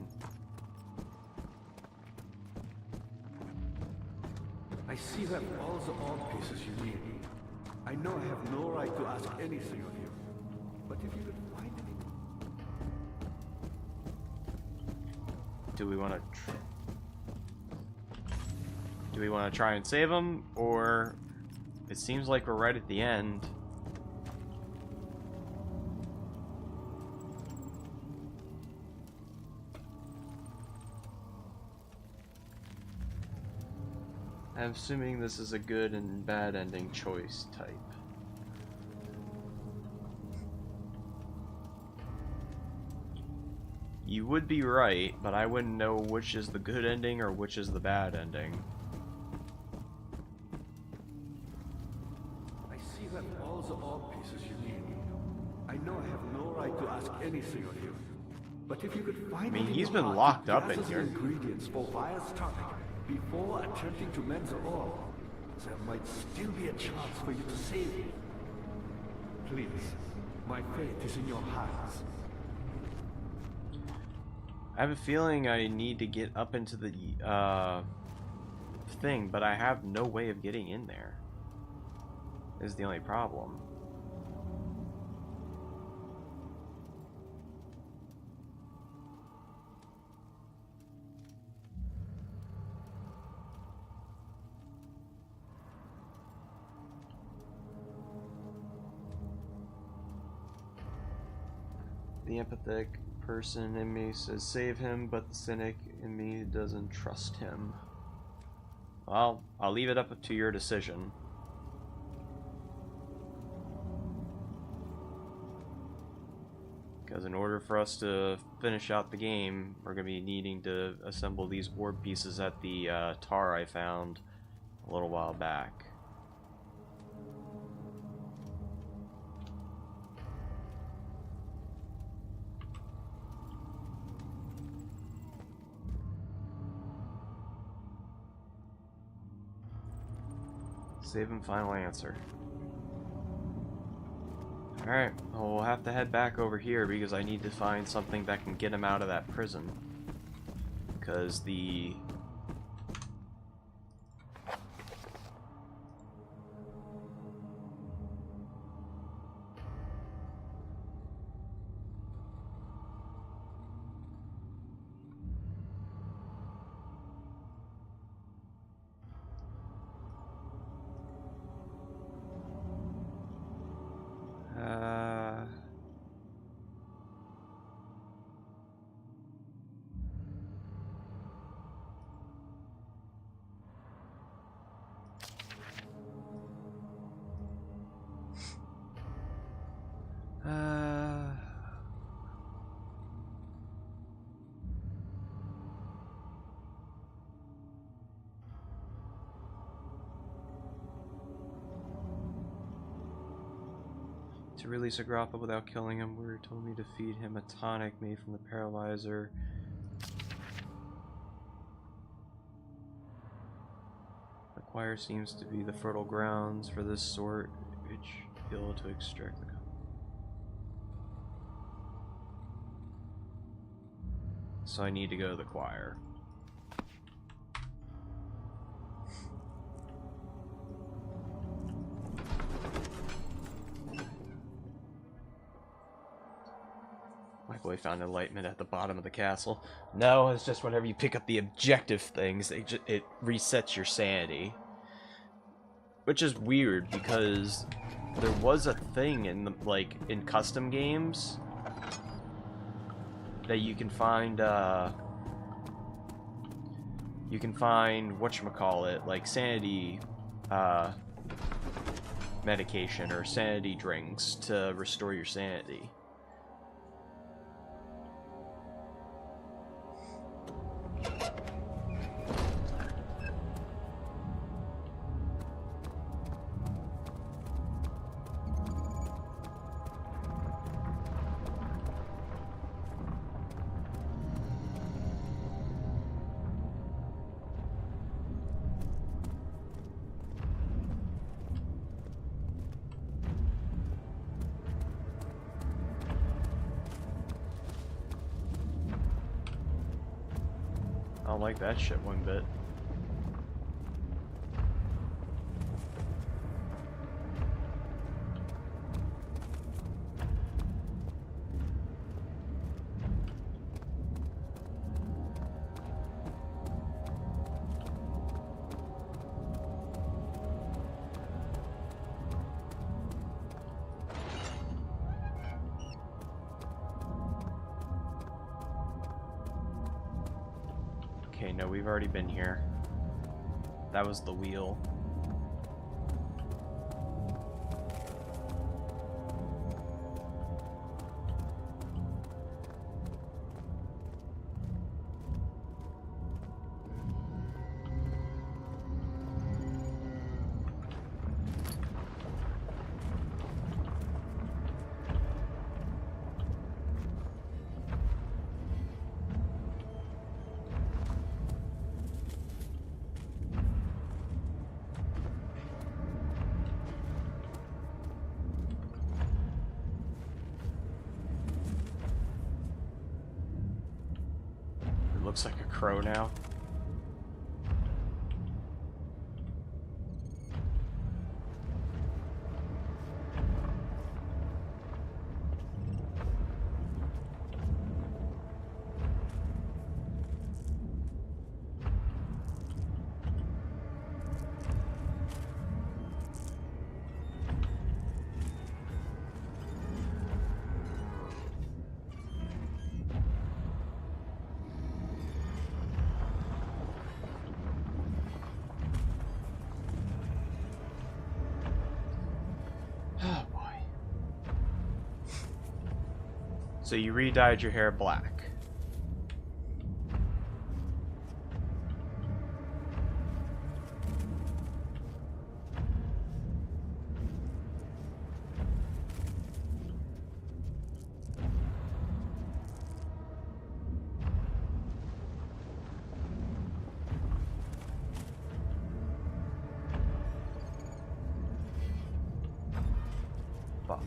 I see you have all the orb pieces you need. I know I have no right to ask anything of you. But if you could find it in... Do we want to try and save him, or it seems like we're right at the end? I'm assuming this is a good and bad ending choice type. You would be right, but I wouldn't know which is the good ending or which is the bad ending. I see you have all the orb pieces you need. I know I have no right to ask anything of you. But if you could find it in he's your been heart locked to up in gather the here. ingredients for Vaya's tonic before attempting to mend the orb, there might still be a chance for you to save me. Please, my fate is in your hands. I have a feeling I need to get up into the thing, but I have no way of getting in there. Is the only problem. The empathetic person in me says save him, but the cynic in me doesn't trust him. Well, I'll leave it up to your decision. Because in order for us to finish out the game, we're going to be needing to assemble these orb pieces at the tar I found a little while back. Save him, final answer. Alright, well, we'll have to head back over here because I need to find something that can get him out of that prison. Because the... To release Agrappa without killing him, Warrior told me to feed him a tonic made from the paralyzer. Choir seems to be the fertile grounds for this sort, which ill to extract the. So I need to go to the choir. My boy found enlightenment at the bottom of the castle. No, it's just whenever you pick up the objective things, it resets your sanity. Which is weird because there was a thing in the, like in custom games that you can find whatchamacallit, like sanity medication or sanity drinks to restore your sanity. I don't like that shit one bit. Okay, no, we've already been here. That was the wheel. Looks like a crow now. Oh boy. So you re-dyed your hair black. Fuck.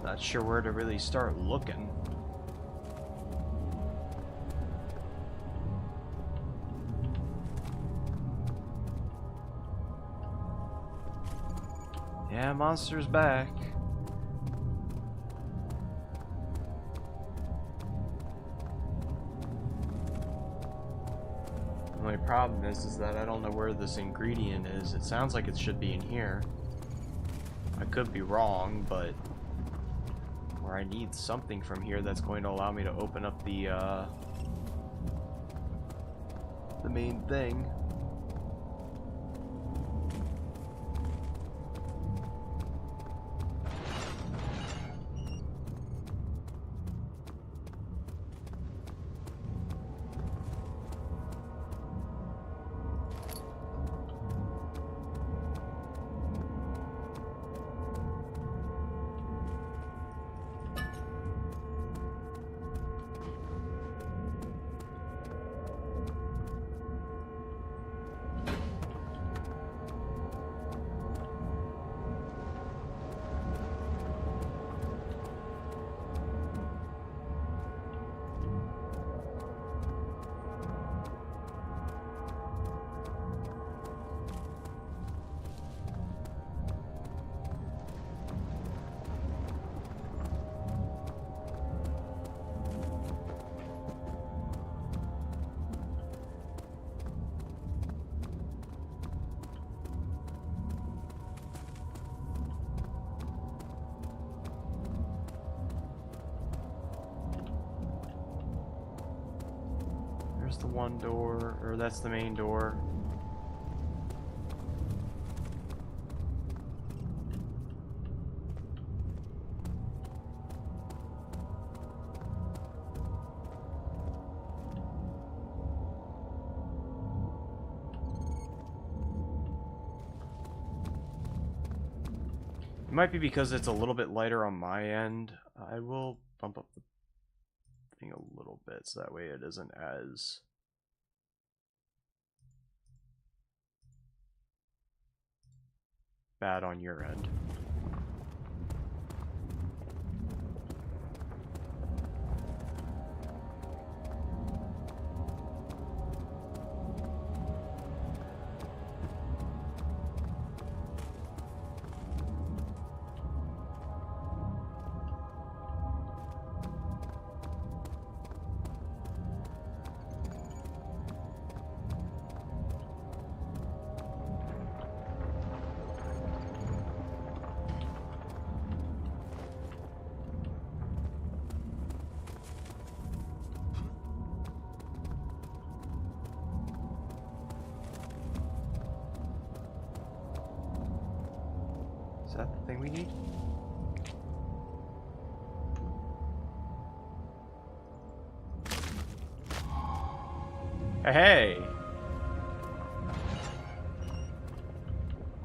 Not sure where to really start looking. Yeah, monster's back. The only problem is that I don't know where this ingredient is. It sounds like it should be in here. I could be wrong, but where I need something from here that's going to allow me to open up the main thing. There's the one door, or that's the main door. It might be because it's a little bit lighter on my end. I will bump up the thing a little bit so that way it isn't as bad on your end. Is that the thing we need? Hey!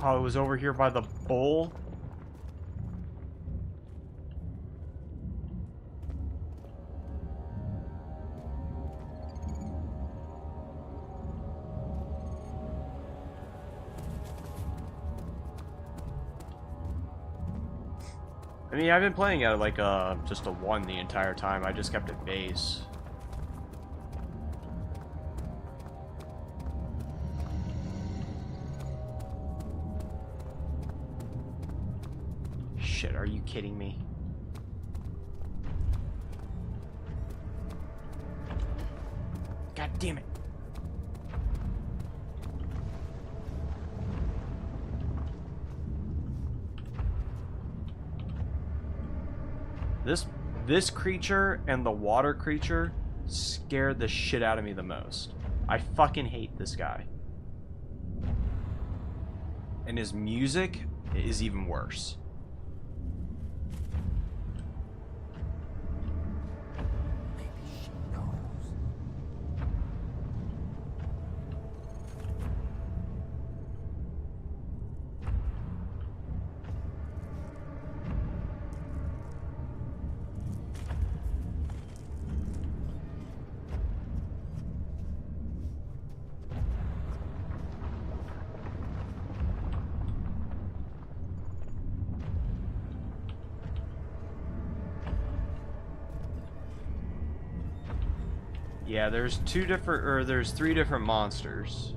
Oh, it was over here by the bowl? I mean, I've been playing at like just a 1 the entire time. I just kept it base. Shit, are you kidding me? God damn it. This creature and the water creature scared the shit out of me the most. I fucking hate this guy. And his music is even worse. Yeah, there's there's 3 different monsters.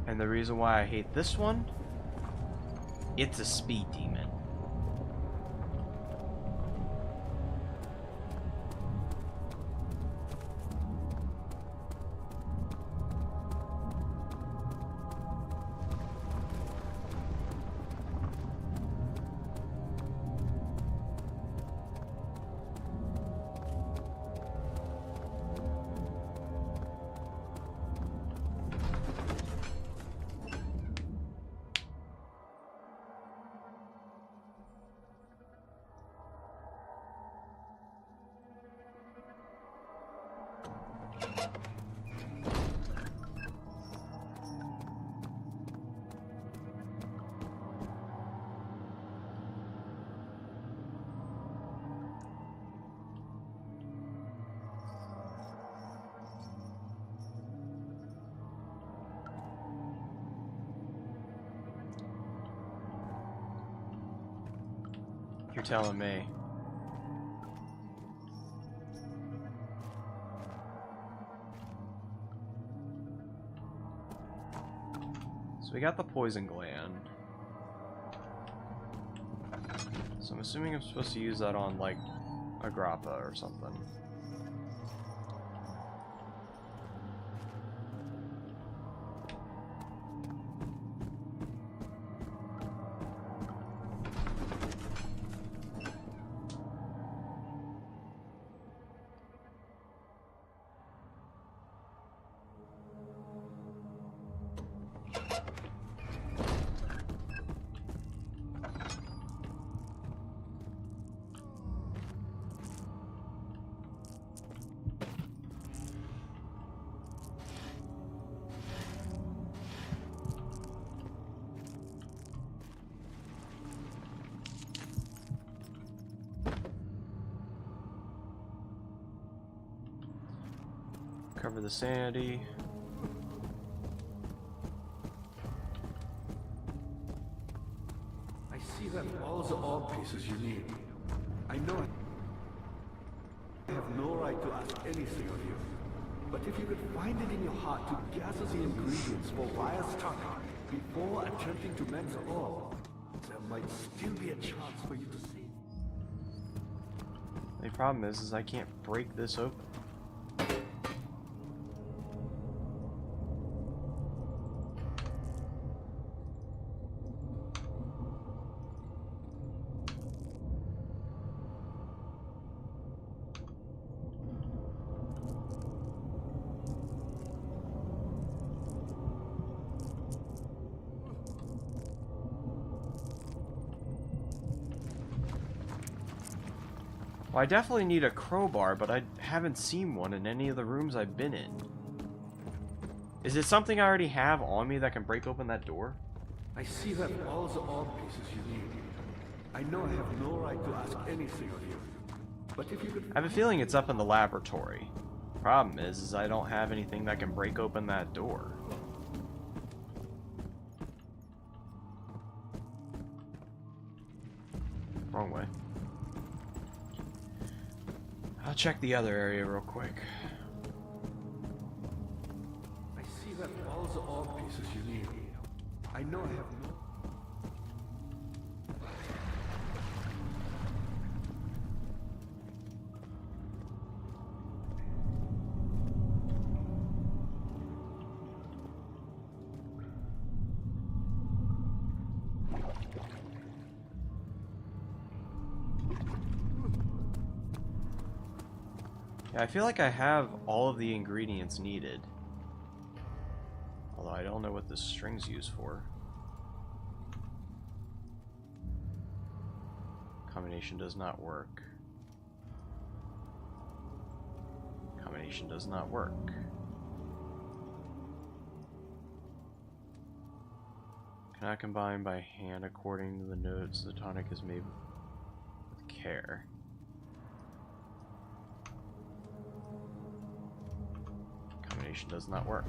And the reason why I hate this one, it's a speed demon. You're telling me. So we got the poison gland. So I'm assuming I'm supposed to use that on, like, a grappa or something. Cover the sanity. I see that all the orb pieces you need. I know I have no right to ask anything of you. But if you could find it in your heart to gather the ingredients for Wire's tongue before attempting to mend the orb, there might still be a chance for you to see. The problem is I can't break this open. Well, I definitely need a crowbar, but I haven't seen one in any of the rooms I've been in. Is it something I already have on me that can break open that door? I see that all the orb pieces you need. I know I have no right to ask anything of you. But if you could... I have a feeling it's up in the laboratory. Problem is I don't have anything that can break open that door. Wrong way. I'll check the other area real quick. I see that all the orb pieces you need. I know I have no... Yeah, I feel like I have all of the ingredients needed. Although I don't know what this string's used for. Combination does not work. Combination does not work. Cannot combine by hand according to the notes. The tonic is made with care. Combination does not work.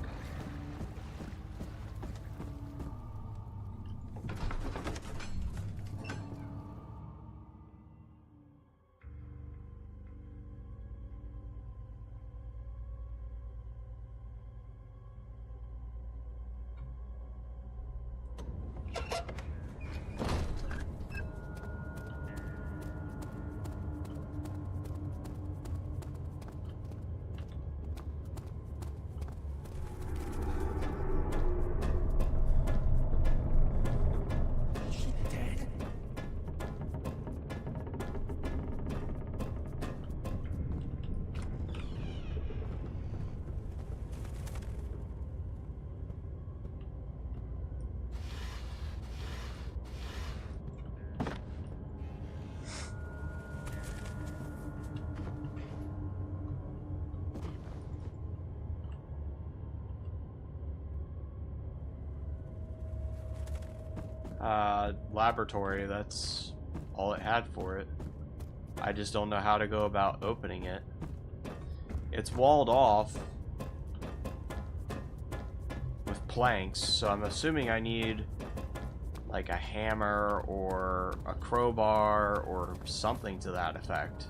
Laboratory, that's all it had for it. I just don't know how to go about opening it. It's walled off with planks, so I'm assuming I need like a hammer or a crowbar or something to that effect.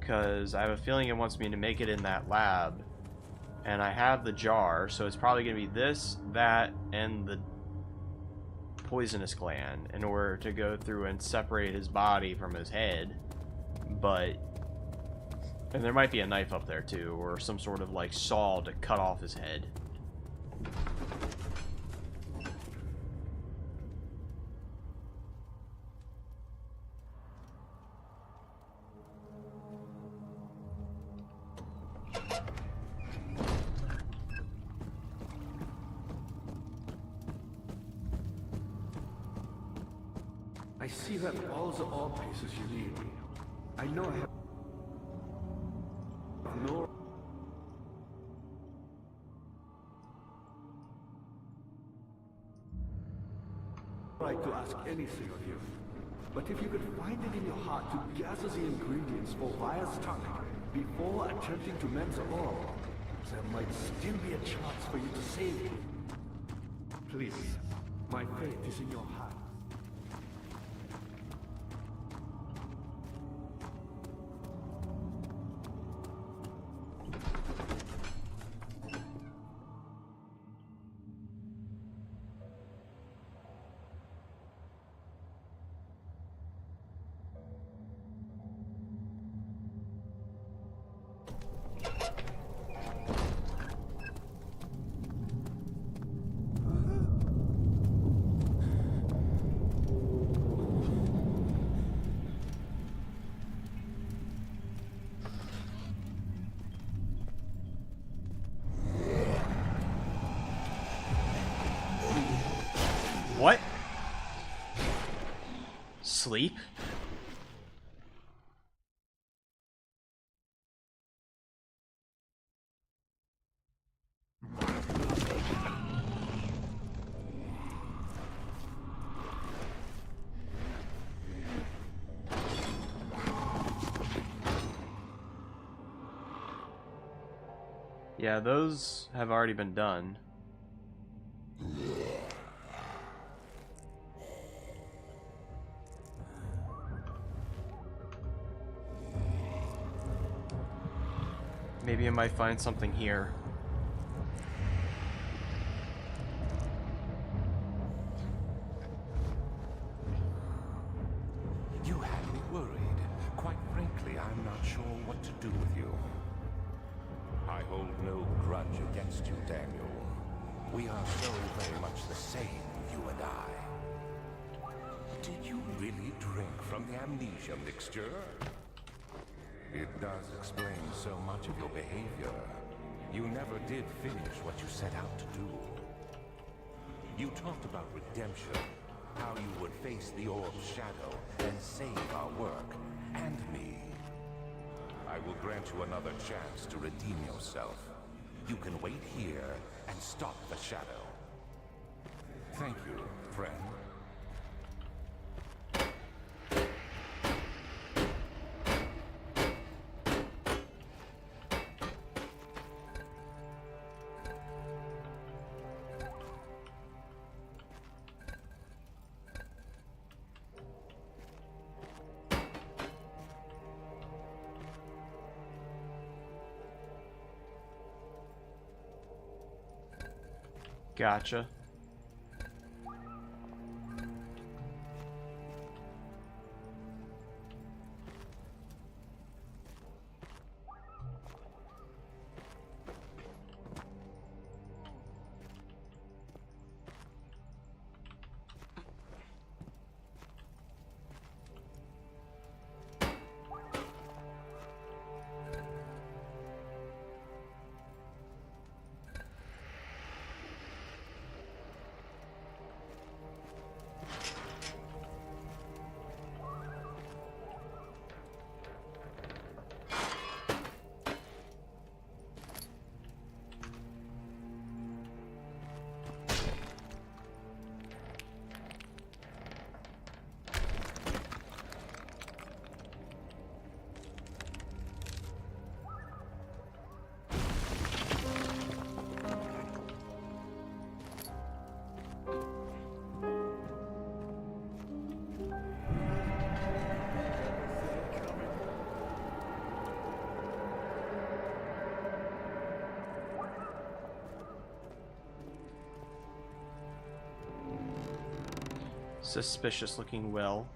Because I have a feeling it wants me to make it in that lab. And I have the jar, so it's probably going to be this, that, and the poisonous gland in order to go through and separate his body from his head. But... and there might be a knife up there too, or some sort of like saw to cut off his head. I see that all the ore pieces you need. I know I have no right to ask anything of you. But if you could find it in your heart to gather the ingredients for Vire's tonic before attempting to mend the ore, there might still be a chance for you to save me. Please, my faith is in your heart. What? Sleep? Yeah, those have already been done. Maybe I might find something here. You had me worried. Quite frankly, I'm not sure what to do with you. I hold no grudge against you, Daniel. We are so very much the same, you and I. Did you really drink from the amnesia mixture? It does explain so much of your behavior. You never did finish what you set out to do. You talked about redemption, how you would face the orb's shadow and save our work, and me. I will grant you another chance to redeem yourself. You can wait here and stop the shadow. Thank you, friend. Gotcha. suspicious looking well.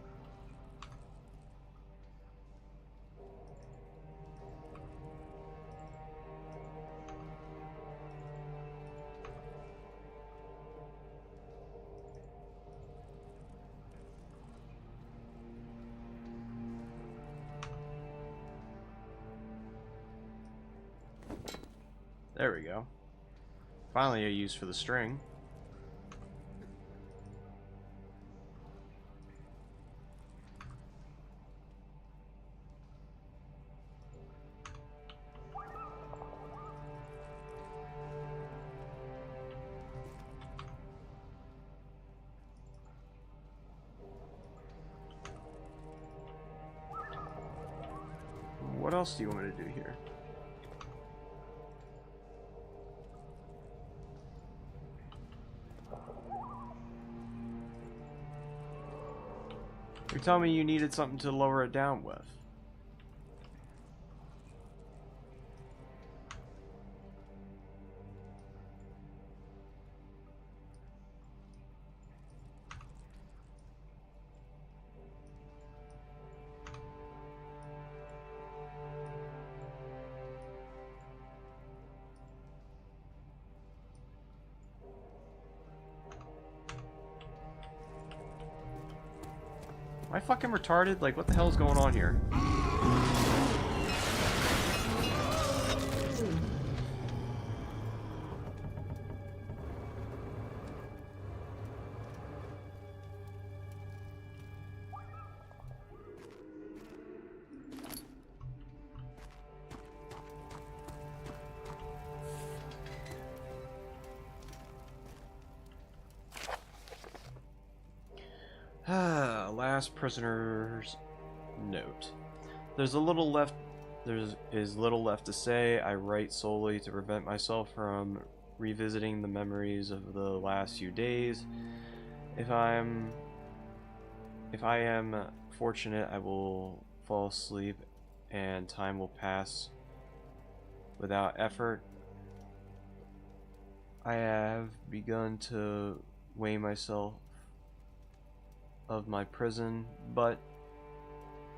There we go. Finally a use for the string. What else do you want me to do here? You're telling me you needed something to lower it down with. Am I fucking retarded? Like, what the hell is going on here? Last prisoner's note. There's little left to say. I write solely to prevent myself from revisiting the memories of the last few days. If I am fortunate, I will fall asleep and time will pass without effort. I have begun to weigh myself of my prison, but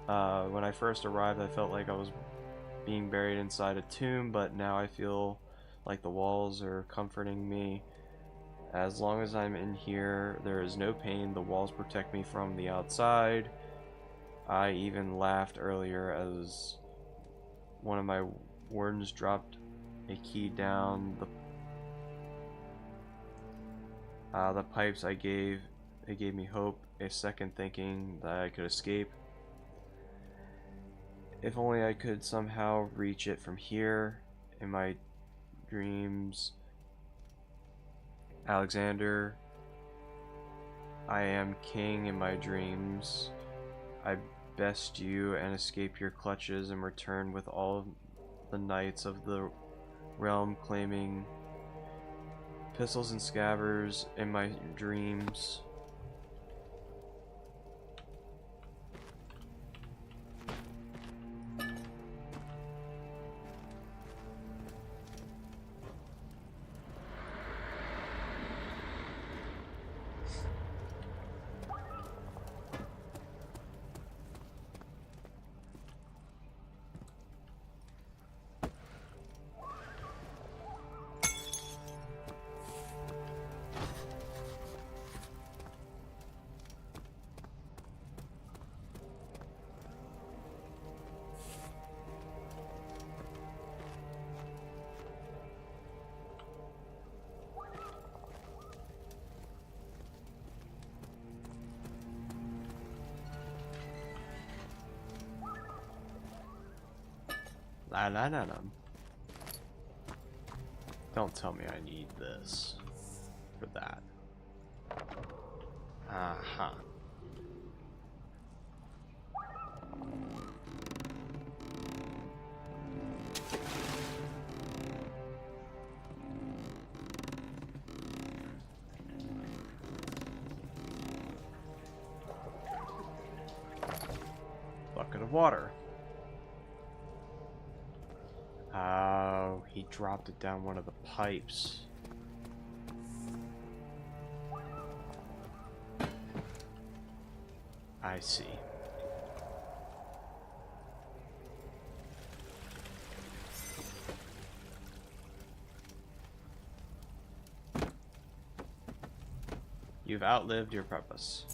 when I first arrived I felt like I was being buried inside a tomb, but now I feel like the walls are comforting me. As long as I'm in here, there is no pain. The walls protect me from the outside. I even laughed earlier as one of my wardens dropped a key down the pipes. It gave me hope, a second thinking that I could escape. If only I could somehow reach it from here. In my dreams, Alexander, I am king in my dreams. I best you and escape your clutches and return with all the knights of the realm claiming pistols and scabbards in my dreams. Don't tell me I need this for that. Uh-huh. Bucket of water. Oh, he dropped it down one of the pipes. I see. You've outlived your purpose.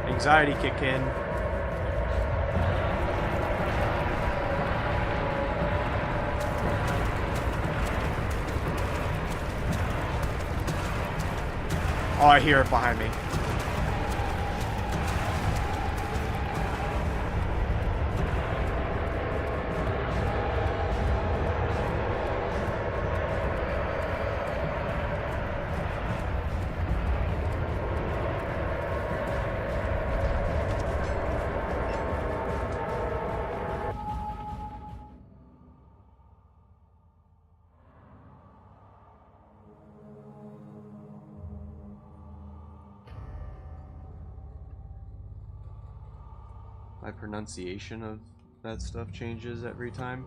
Anxiety kick in. Oh, I hear it behind me. My pronunciation of that stuff changes every time.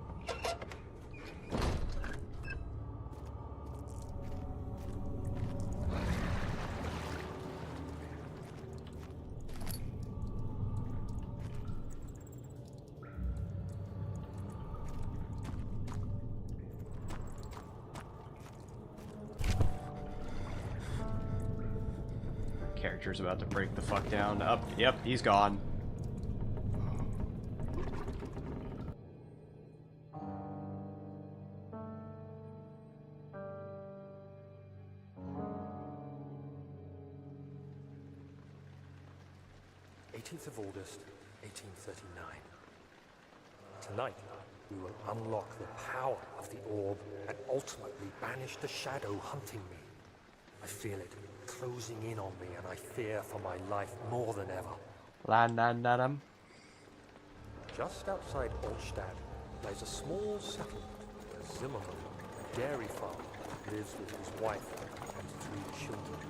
Character's about to break the fuck down. Up, yep, he's gone. Of August, 1839. Tonight, we will unlock the power of the orb and ultimately banish the shadow hunting me. I feel it closing in on me, and I fear for my life more than ever. Just outside Olstad lies a small settlement where Zimmerman, a dairy farmer, lives with his wife and 3 children.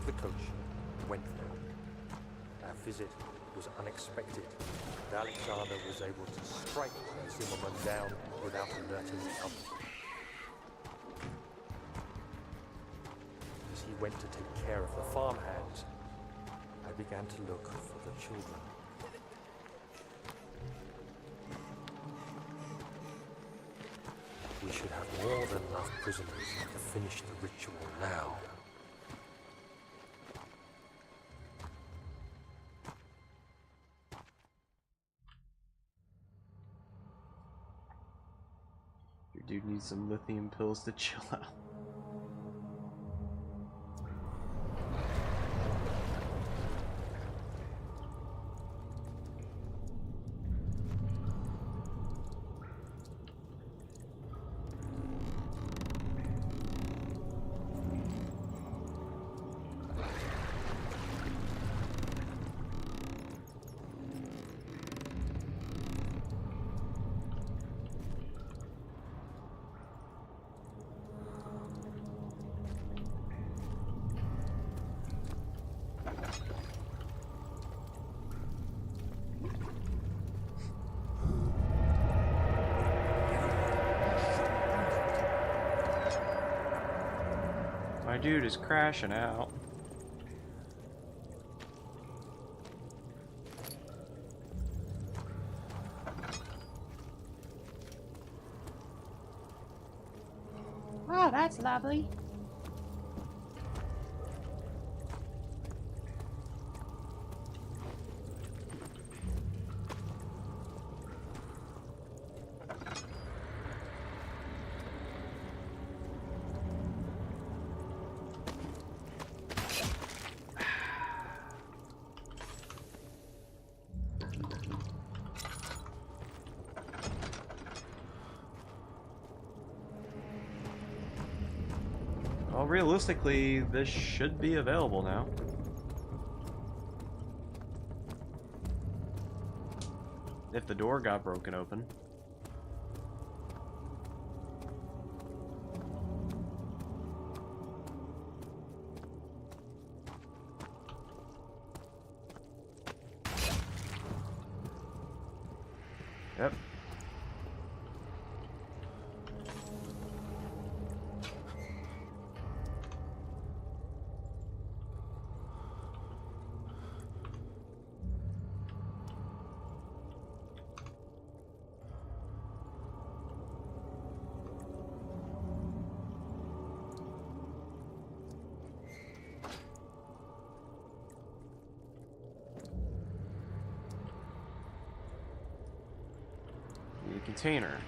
The coach went there. Our visit was unexpected, and Alexander was able to strike Zimmerman down without alerting others. As he went to take care of the farmhands, I began to look for the children. We should have more than enough prisoners to finish the ritual now. Dude needs some lithium pills to chill out. My dude is crashing out. Oh, that's lovely. Well, realistically, this should be available now. If the door got broken open. Yep. The container.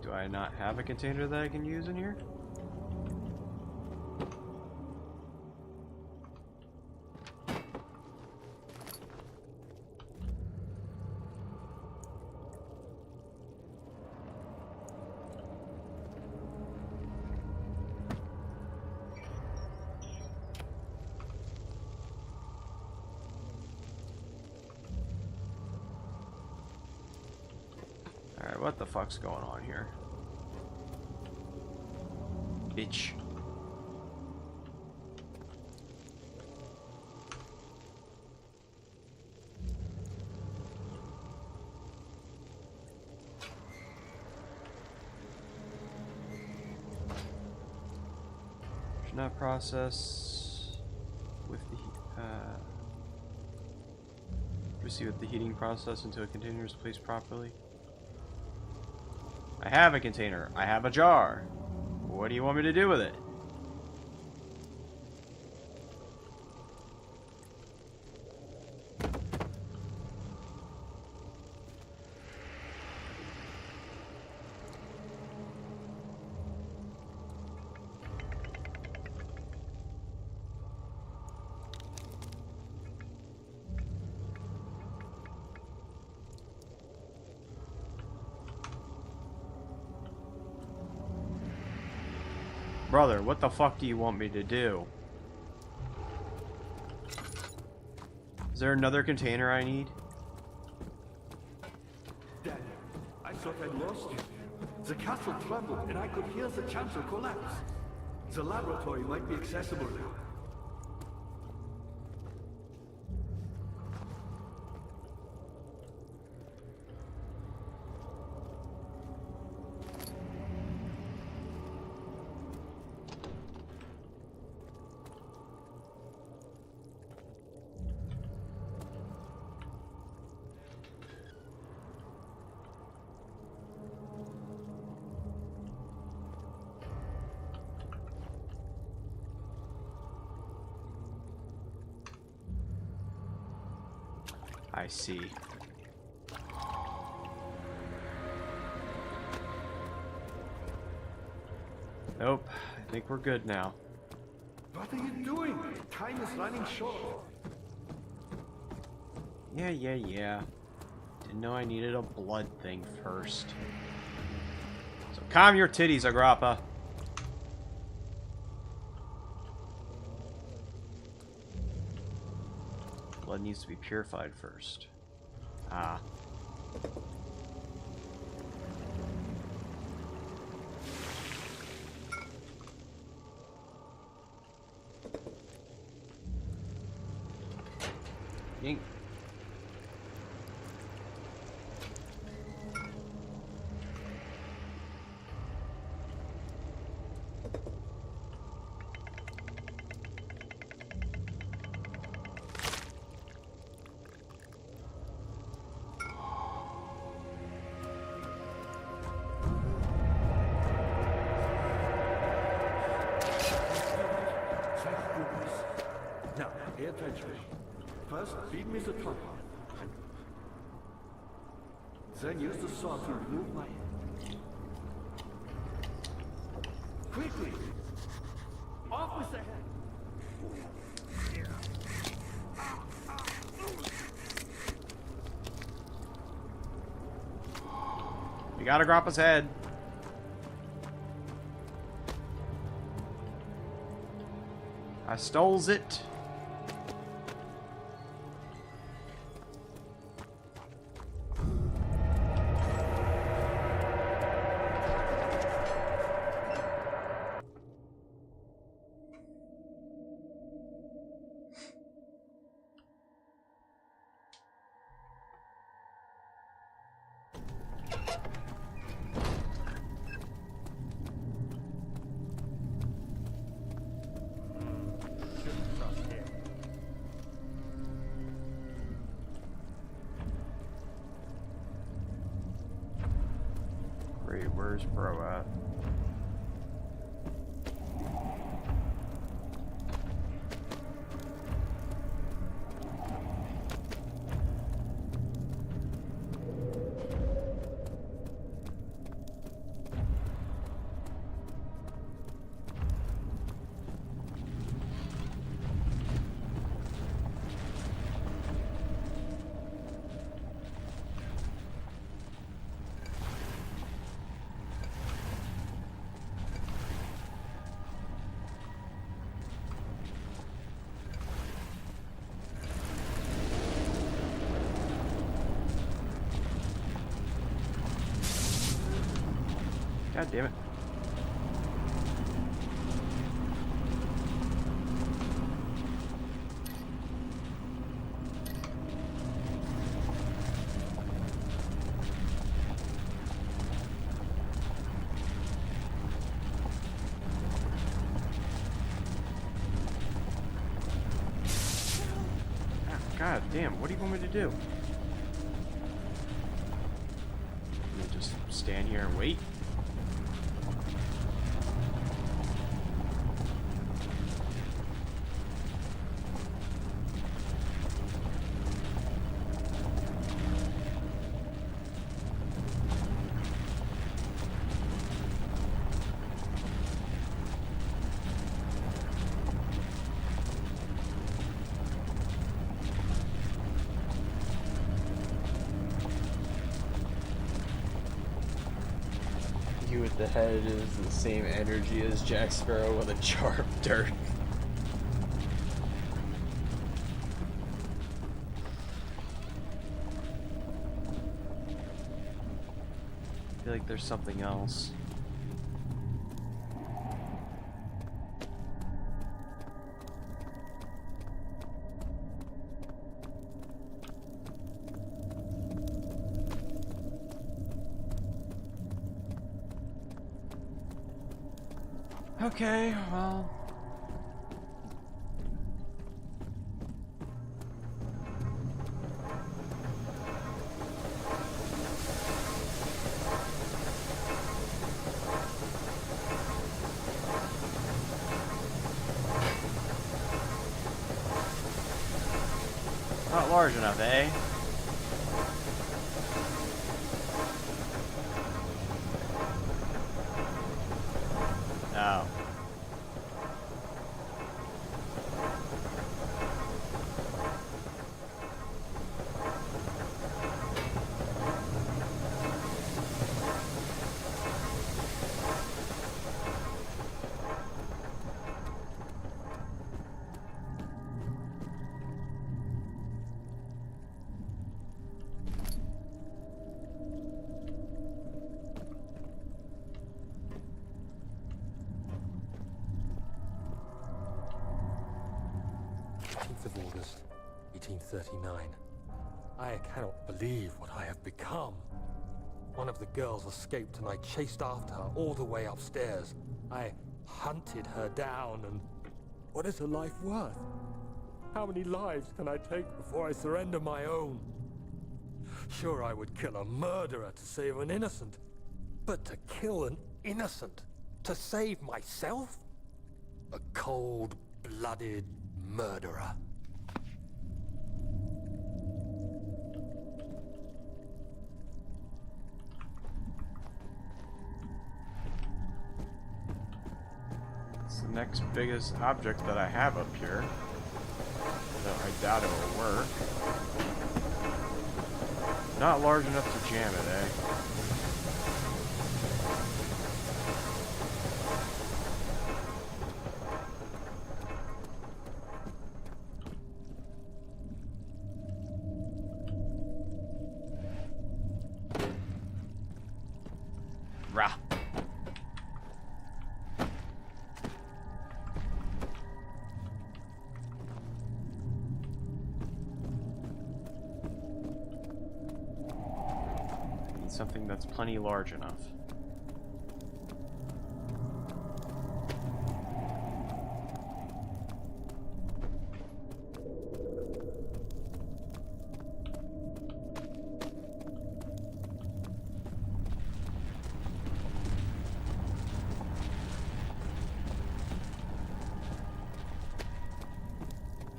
Do I not have a container that I can use in here? Alright, what the fuck's going on here? Bitch. Should not process with the proceed with the heating process until a container is placed properly. I have a container. I have a jar. What do you want me to do with it? Brother, what the fuck do you want me to do? Is there another container I need? Daniel, I thought I'd lost you. The castle trembled and I could hear the chancel collapse. The laboratory might be accessible now. I see. Nope. I think we're good now. What are you doing? Time is running short. Yeah. Didn't know I needed a blood thing first. So calm your titties, Agrappa. Blood needs to be purified first. Ah. Yink. Now, pay attention. First, feed me the trunk. Then use the saw to remove my head. Quickly! Off with the head! gotta drop his head. I stoles it. Great, where's Bro at? God damn it. God damn, what do you want me to do? Let me just stand here and wait? You with the head is the same energy as Jack Sparrow with a jar of dirt. I feel like there's something else. Okay, well. Not large enough, eh? No. Of August, 1839. I cannot believe what I have become. One of the girls escaped and I chased after her all the way upstairs. I hunted her down and... what is a life worth? How many lives can I take before I surrender my own? Sure, I would kill a murderer to save an innocent. But to kill an innocent to save myself? A cold-blooded murderer. It's the next biggest object that I have up here. Though I doubt it will work. Not large enough to jam it, eh? something that's plenty large enough.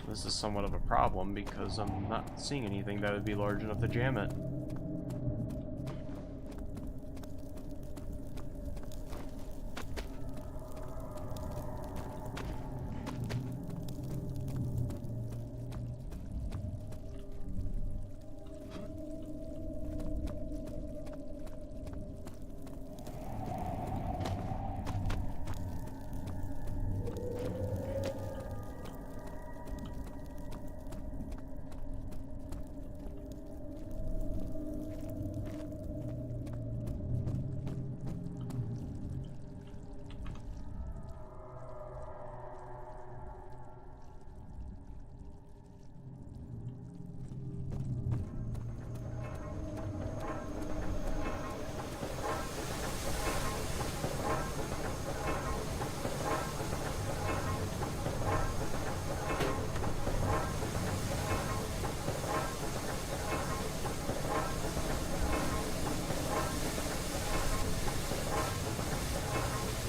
This is somewhat of a problem because I'm not seeing anything that would be large enough to jam it.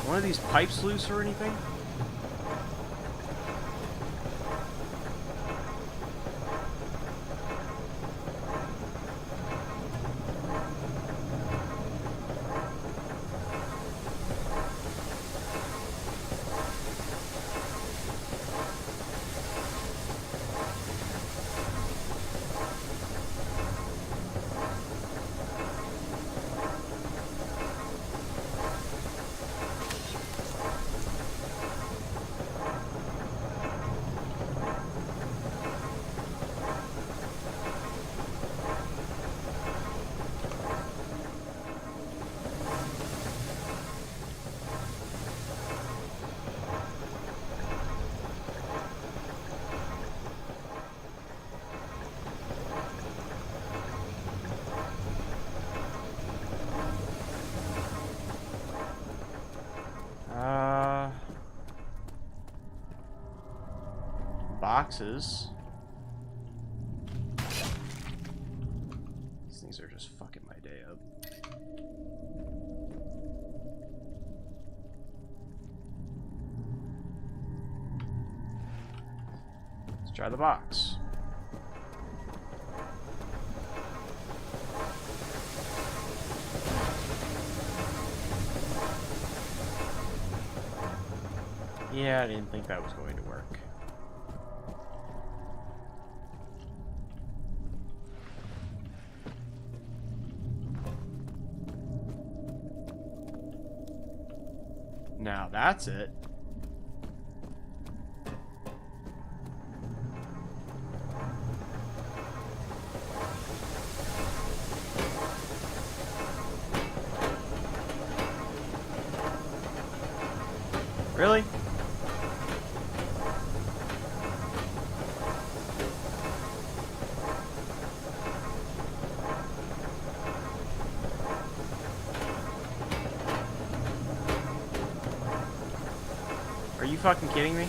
One of these pipes loose or anything? Boxes. These things are just fucking my day up. Let's try the box. Yeah, I didn't think that was going to work. Now that's it. Really? Are you fucking kidding me?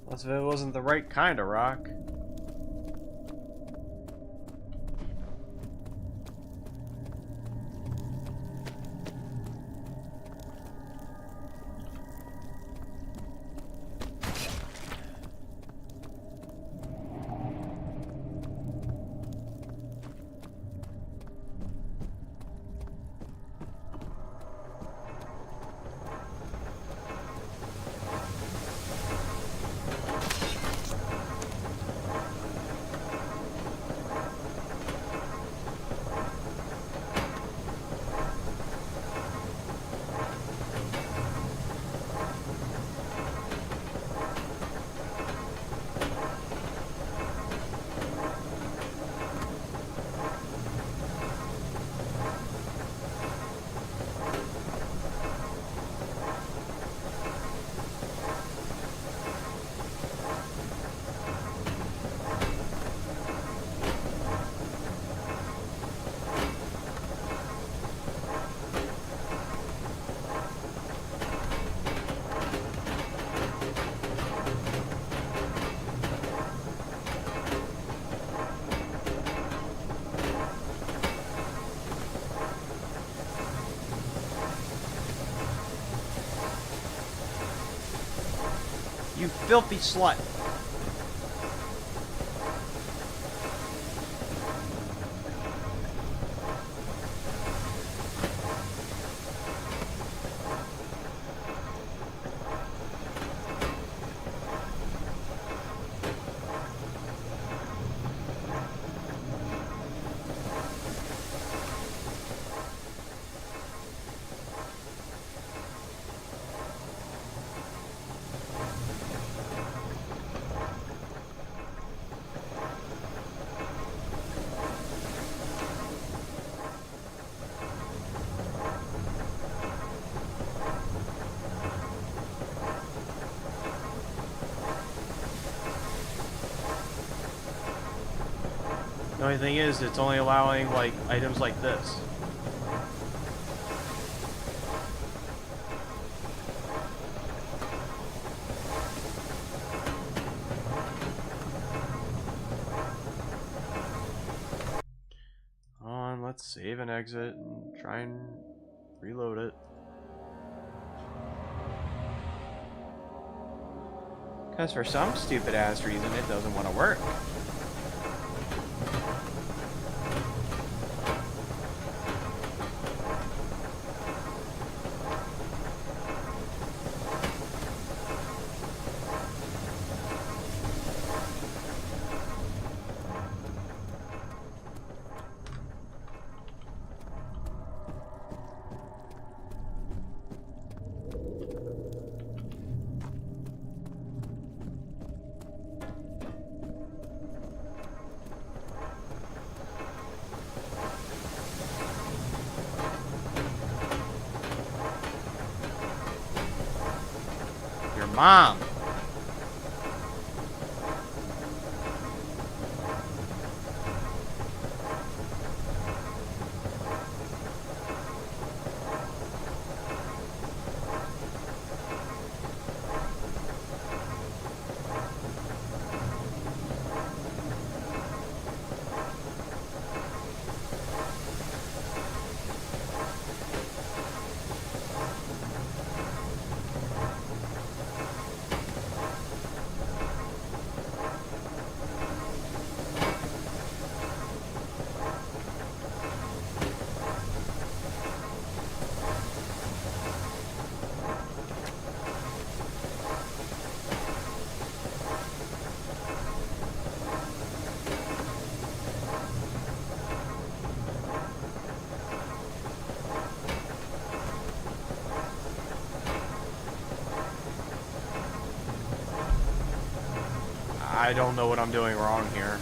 Unless if it wasn't the right kind of rock. filthy slut. The only thing is, it's only allowing, like, items like this. On, let's save and exit and try and reload it. Because for some stupid ass reason, it doesn't want to work. Mom. I don't know what I'm doing wrong here.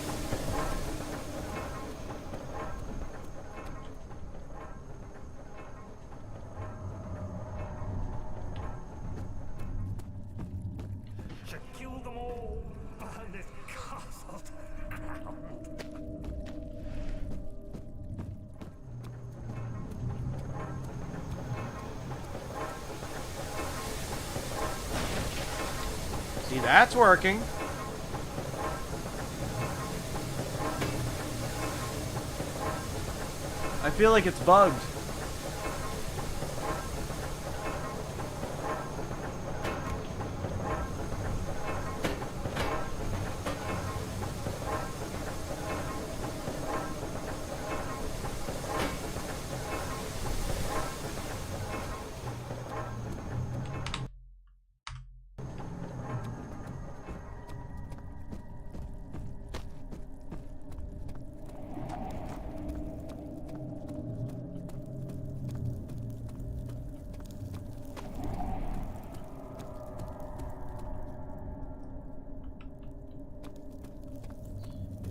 Should kill them all. Burn this castle to the ground. See, that's working. I feel like it's bugged.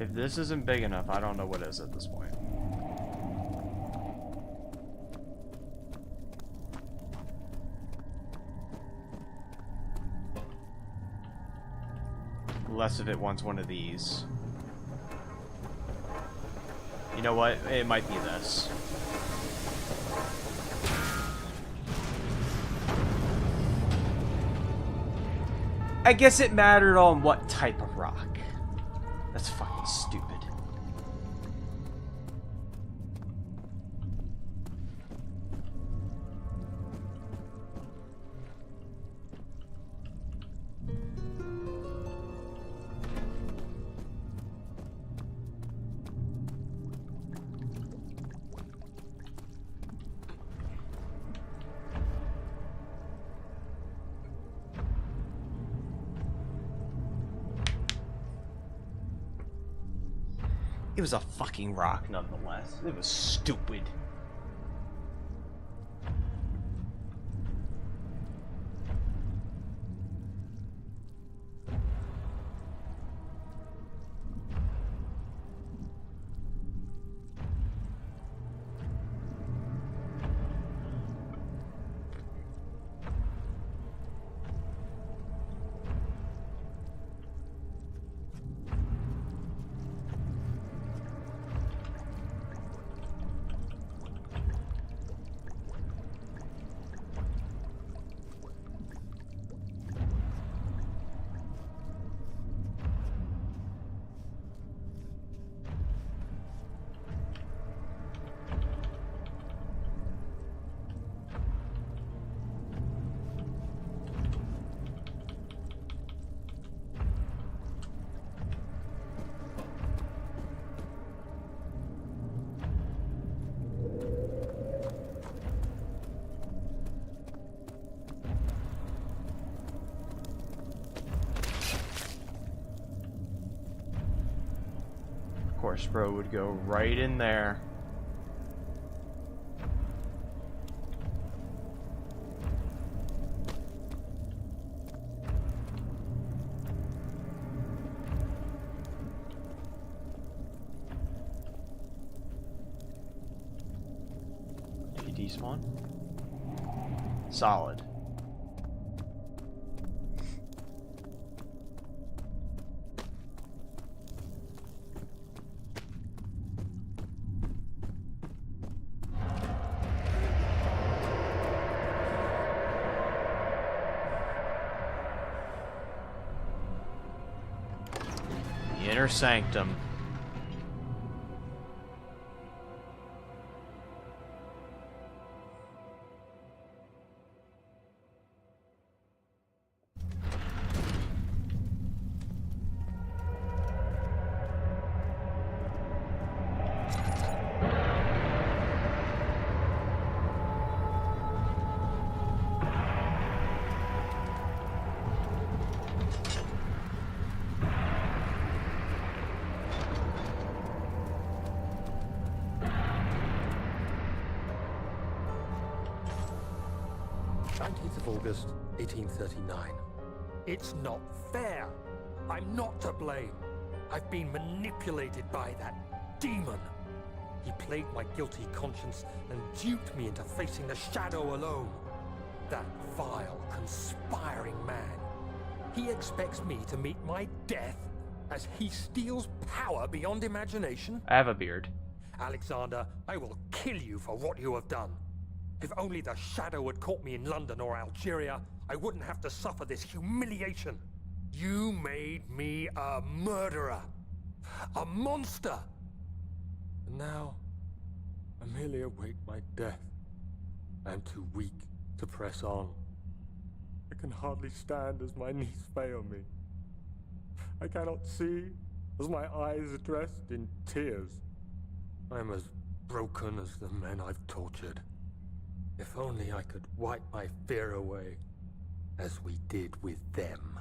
If this isn't big enough, I don't know what is at this point. Less of it wants one of these. You know what? It might be this. I guess it mattered on what type of rock. That's fucking stupid. was a fucking rock, nonetheless. It was stupid. Of course, bro would go right in there. Did he despawn? Solid. Inner sanctum. August 1839. It's not fair. I'm not to blame. I've been manipulated by that demon. He played my guilty conscience and duped me into facing the shadow alone. That vile, conspiring man. He expects me to meet my death as he steals power beyond imagination. I have a beard. Alexander, I will kill you for what you have done. If only the shadow had caught me in London or Algeria, I wouldn't have to suffer this humiliation. You made me a murderer. A monster. And now, I merely await my death. I am too weak to press on. I can hardly stand as my knees fail me. I cannot see as my eyes are dressed in tears. I am as broken as the men I've tortured. If only I could wipe my fear away, as we did with them.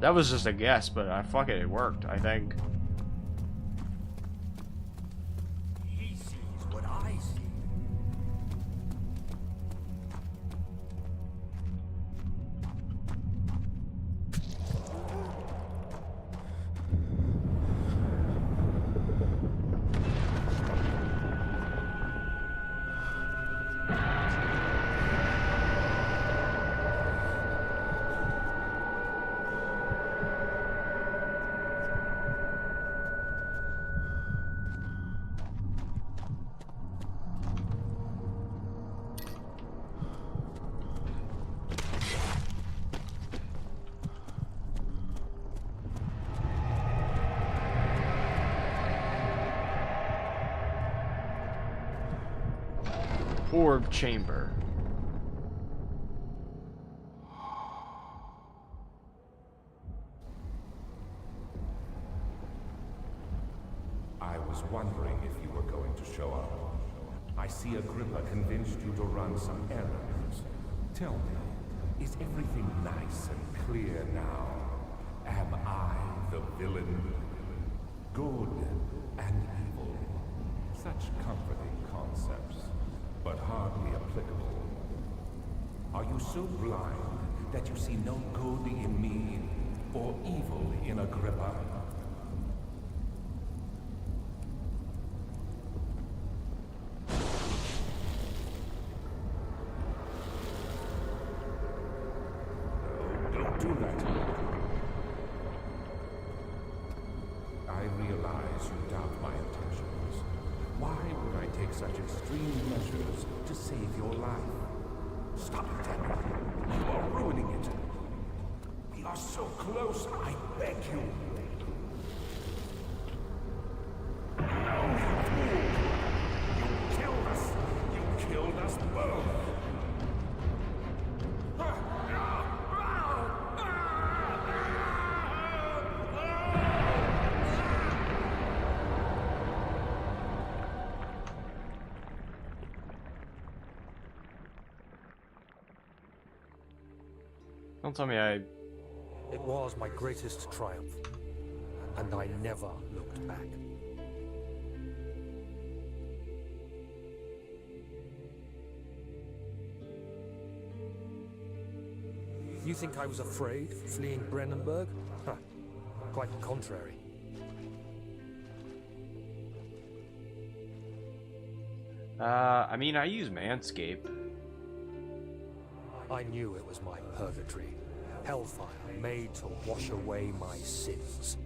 That was just a guess, but fuck it, it worked, I think. He sees what I see. Orb chamber. I was wondering if you were going to show up. I see Agrippa convinced you to run some errands. Tell me, is everything nice and clear now? Am I the villain? Good and evil. Such comforting concepts, but hardly applicable. Are you so blind that you see no good in me or evil in Agrippa? Don't do that. I realize you doubt my intentions. Why would I take such extreme measures to save your life? Stop it, Daniel. You are ruining it. We are so close, I beg you. No, you fool! You killed us! You killed us both! Don't tell me I... It was my greatest triumph, and I never looked back. You think I was afraid, fleeing Brennenburg? Huh. Quite the contrary. I mean, I use Manscape. I knew it was my purgatory. Hellfire made to wash away my sins.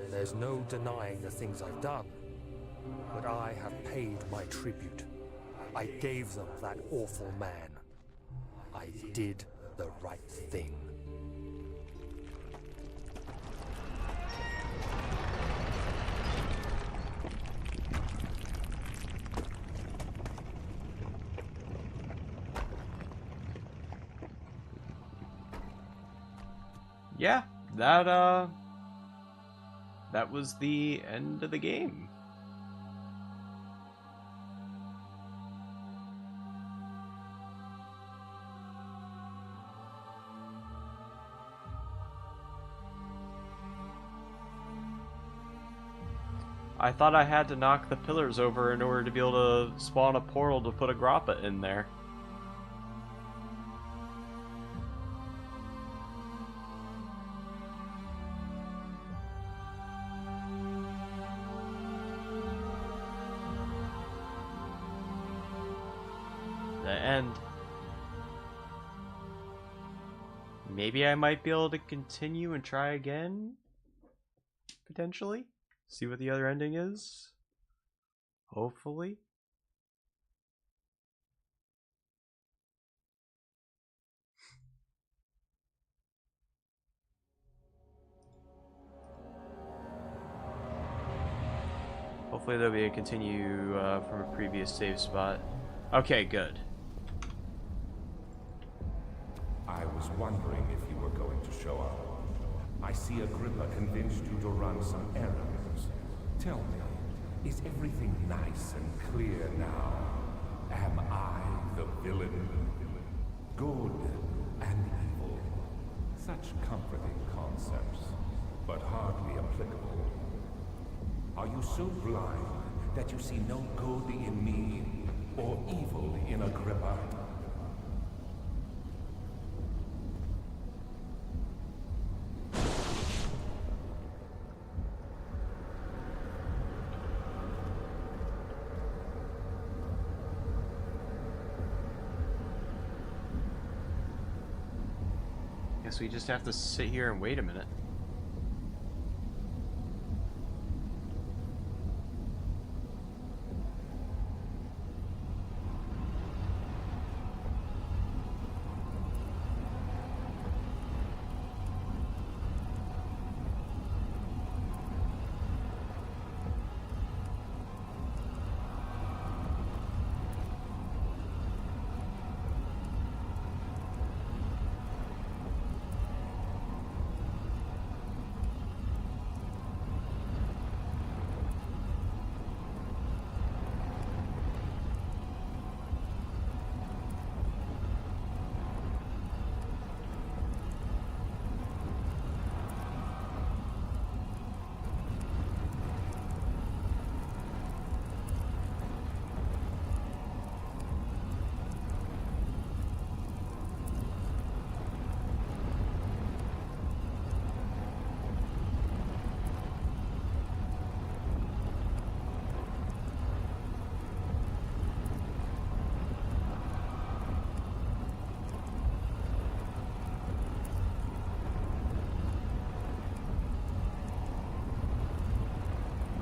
There's no denying the things I've done, but I have paid my tribute. I gave them that awful man. I did the right thing. Yeah, that was the end of the game. I thought I had to knock the pillars over in order to be able to spawn a portal to put a grappa in there. The end. Maybe I might be able to continue and try again? Potentially? See what the other ending is? Hopefully. Hopefully there'll be a continue from a previous save spot. Okay, good. I was wondering if you were going to show up. I see Agrippa convinced you to run some errands. Tell me, is everything nice and clear now? Am I the villain? Good and evil. Such comforting concepts, but hardly applicable. Are you so blind that you see no good in me or evil in Agrippa? Guess we just have to sit here and wait a minute.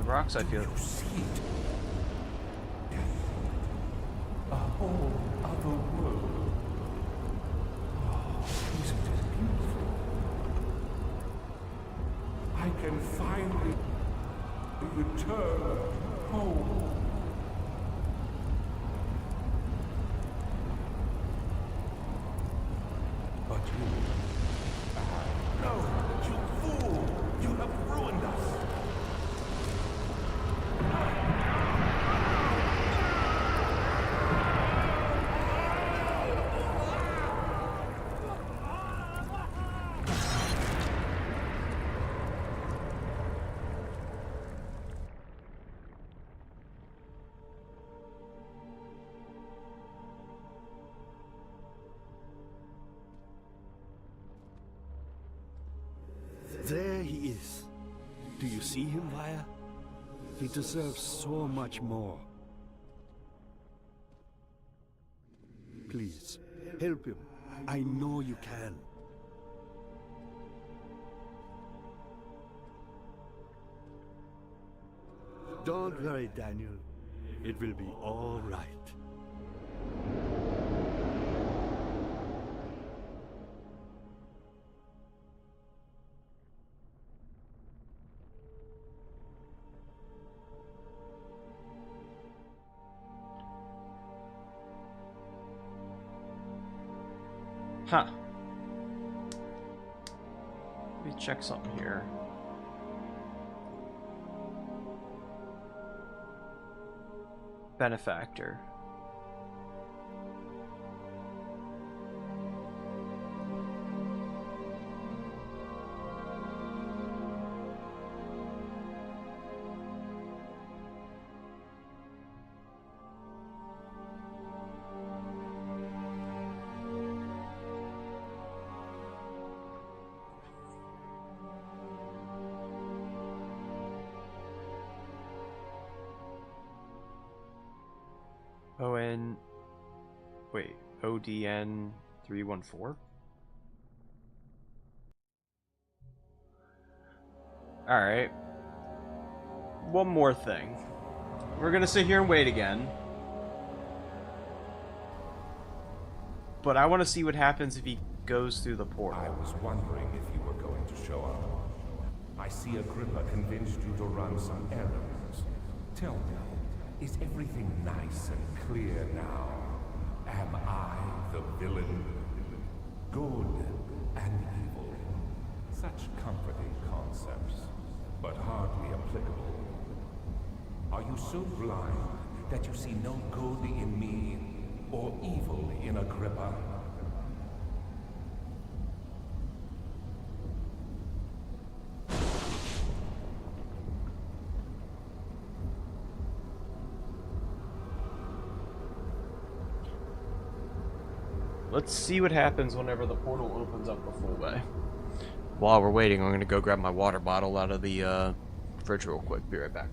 rocks, I feel. You see it? A whole other world. Oh, isn't it beautiful? I can finally return home. But you... no! You fool! You have ruined us! There he is. Do you see him, Vaya? He deserves so much more. Please, help him. I know you can. Don't worry, Daniel. It will be all right. Huh. Let me check something here. Benefactor. ODN 314? Alright. One more thing. We're gonna sit here and wait again. But I want to see what happens if he goes through the portal. I was wondering if you were going to show up. I see Agrippa convinced you to run some errands. Tell me, is everything nice and clear now? Am I the villain? Good and evil. Such comforting concepts, but hardly applicable. Are you so blind that you see no good in me or evil in Agrippa? Let's see what happens whenever the portal opens up the full way. While we're waiting, I'm gonna go grab my water bottle out of the fridge real quick. Be right back.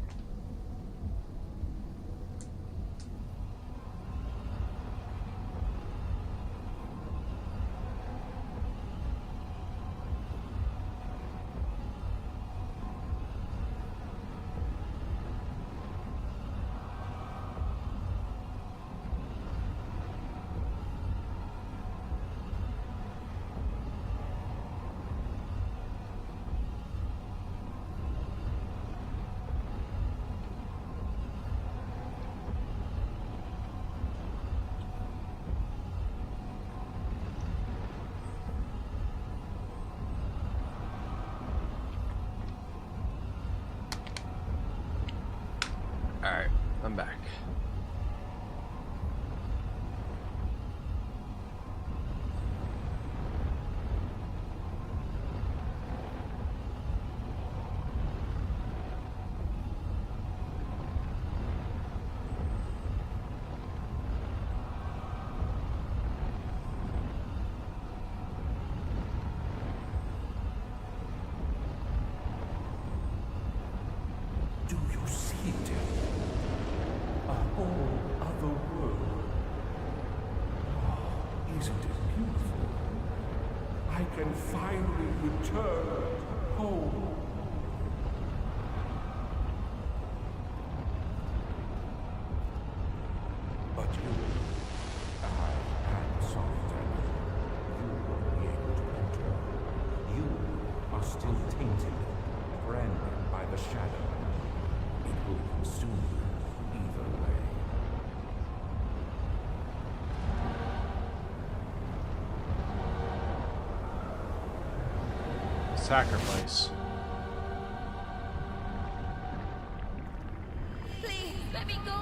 Alright, I'm back. Do you see it? A whole other world. Oh, isn't it beautiful? I can finally return home. will consume either way. Sacrifice. Please, let me go.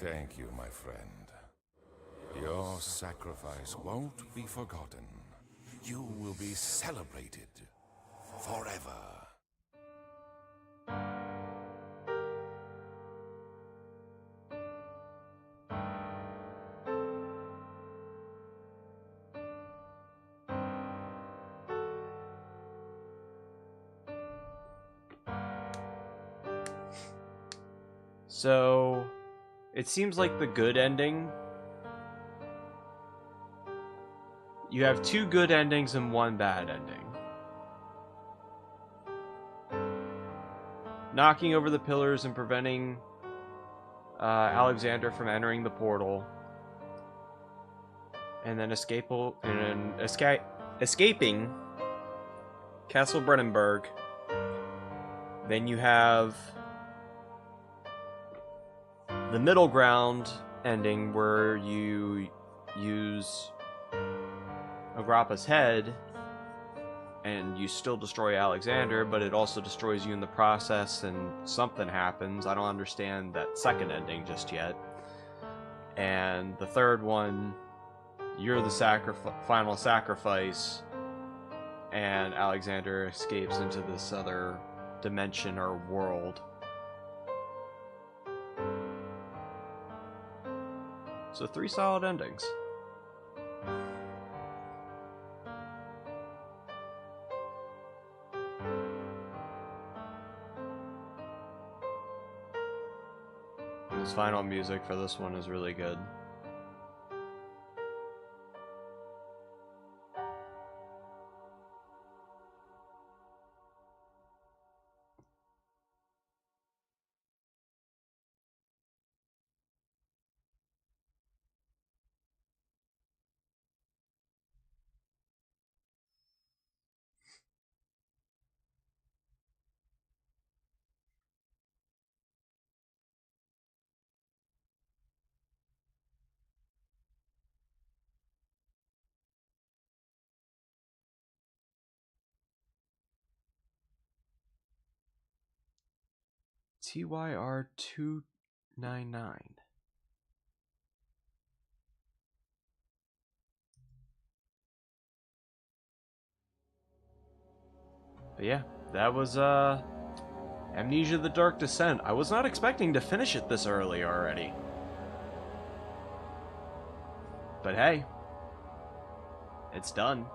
Thank you, my friend. Your sacrifice won't be forgotten. You will be celebrated forever. So, it seems like the good ending. You have 2 good endings and 1 bad ending. Knocking over the pillars and preventing Alexander from entering the portal. And then escaping Castle Brennenburg. Then you have the middle ground ending where you use Agrappa's head and you still destroy Alexander, but it also destroys you in the process and something happens. I don't understand that second ending just yet. And the third one, you're the final sacrifice and Alexander escapes into this other dimension or world. So 3 solid endings. This final music for this one is really good. TYR299. But yeah, that was Amnesia: The Dark Descent. I was not expecting to finish it this early already. But hey, it's done.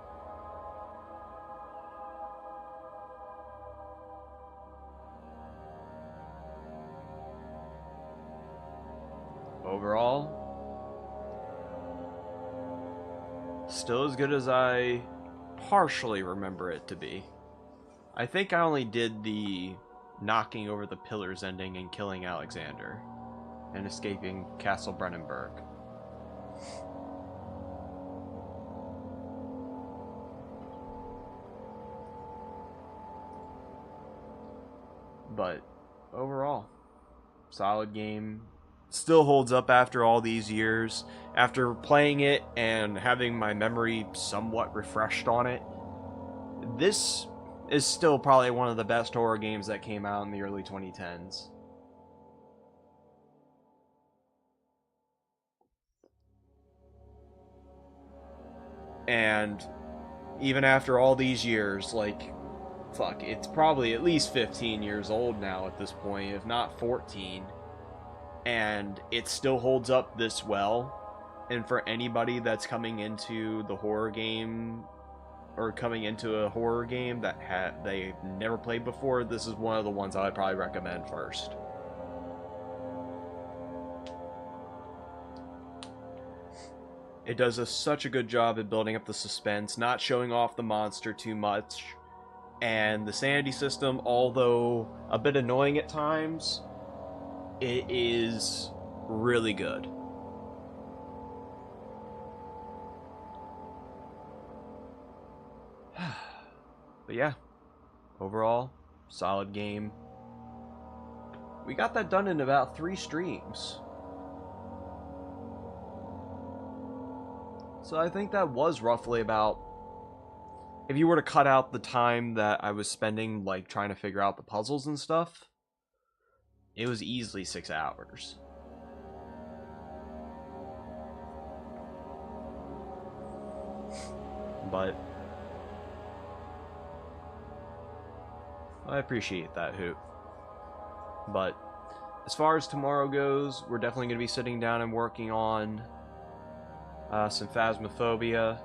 Overall, still as good as I partially remember it to be. I think I only did the knocking over the pillars ending and killing Alexander and escaping Castle Brennenburg. But overall, solid game. Still holds up after all these years. After playing it and having my memory somewhat refreshed on it, this is still probably one of the best horror games that came out in the early 2010s. And even after all these years, like, fuck, it's probably at least 15 years old now at this point, if not 14. And it still holds up this well. And for anybody that's coming into the horror game, or coming into a horror game that they've never played before, this is one of the ones I would probably recommend first. It does such a good job at building up the suspense, not showing off the monster too much, and the sanity system, although a bit annoying at times, it is really good. But yeah, overall, solid game. We got that done in about 3 streams. So I think that was roughly about, if you were to cut out the time that I was spending like trying to figure out the puzzles and stuff, it was easily 6 hours. But I appreciate that, Hoot. But as far as tomorrow goes, we're definitely going to be sitting down and working on some Phasmophobia.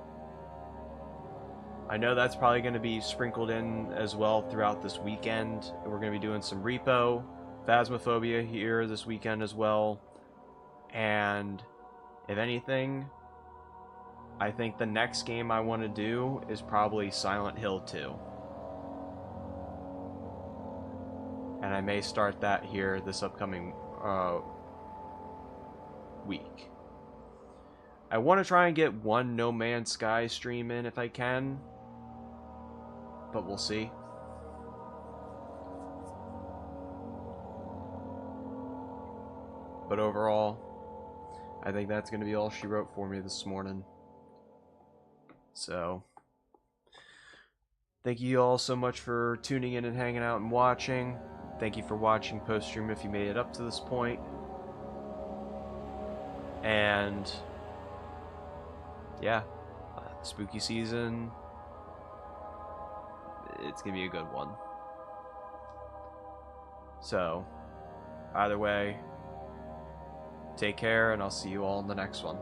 I know that's probably going to be sprinkled in as well throughout this weekend. We're going to be doing some Repo, Phasmophobia here this weekend as well. And if anything, I think the next game I want to do is probably Silent Hill 2. And I may start that here this upcoming week. I want to try and get one No Man's Sky stream in if I can, but we'll see. But overall, I think that's going to be all she wrote for me this morning. So, thank you all so much for tuning in and hanging out and watching. Thank you for watching post-stream if you made it up to this point. And yeah, spooky season, it's gonna be a good one. So, either way, take care, and I'll see you all in the next one.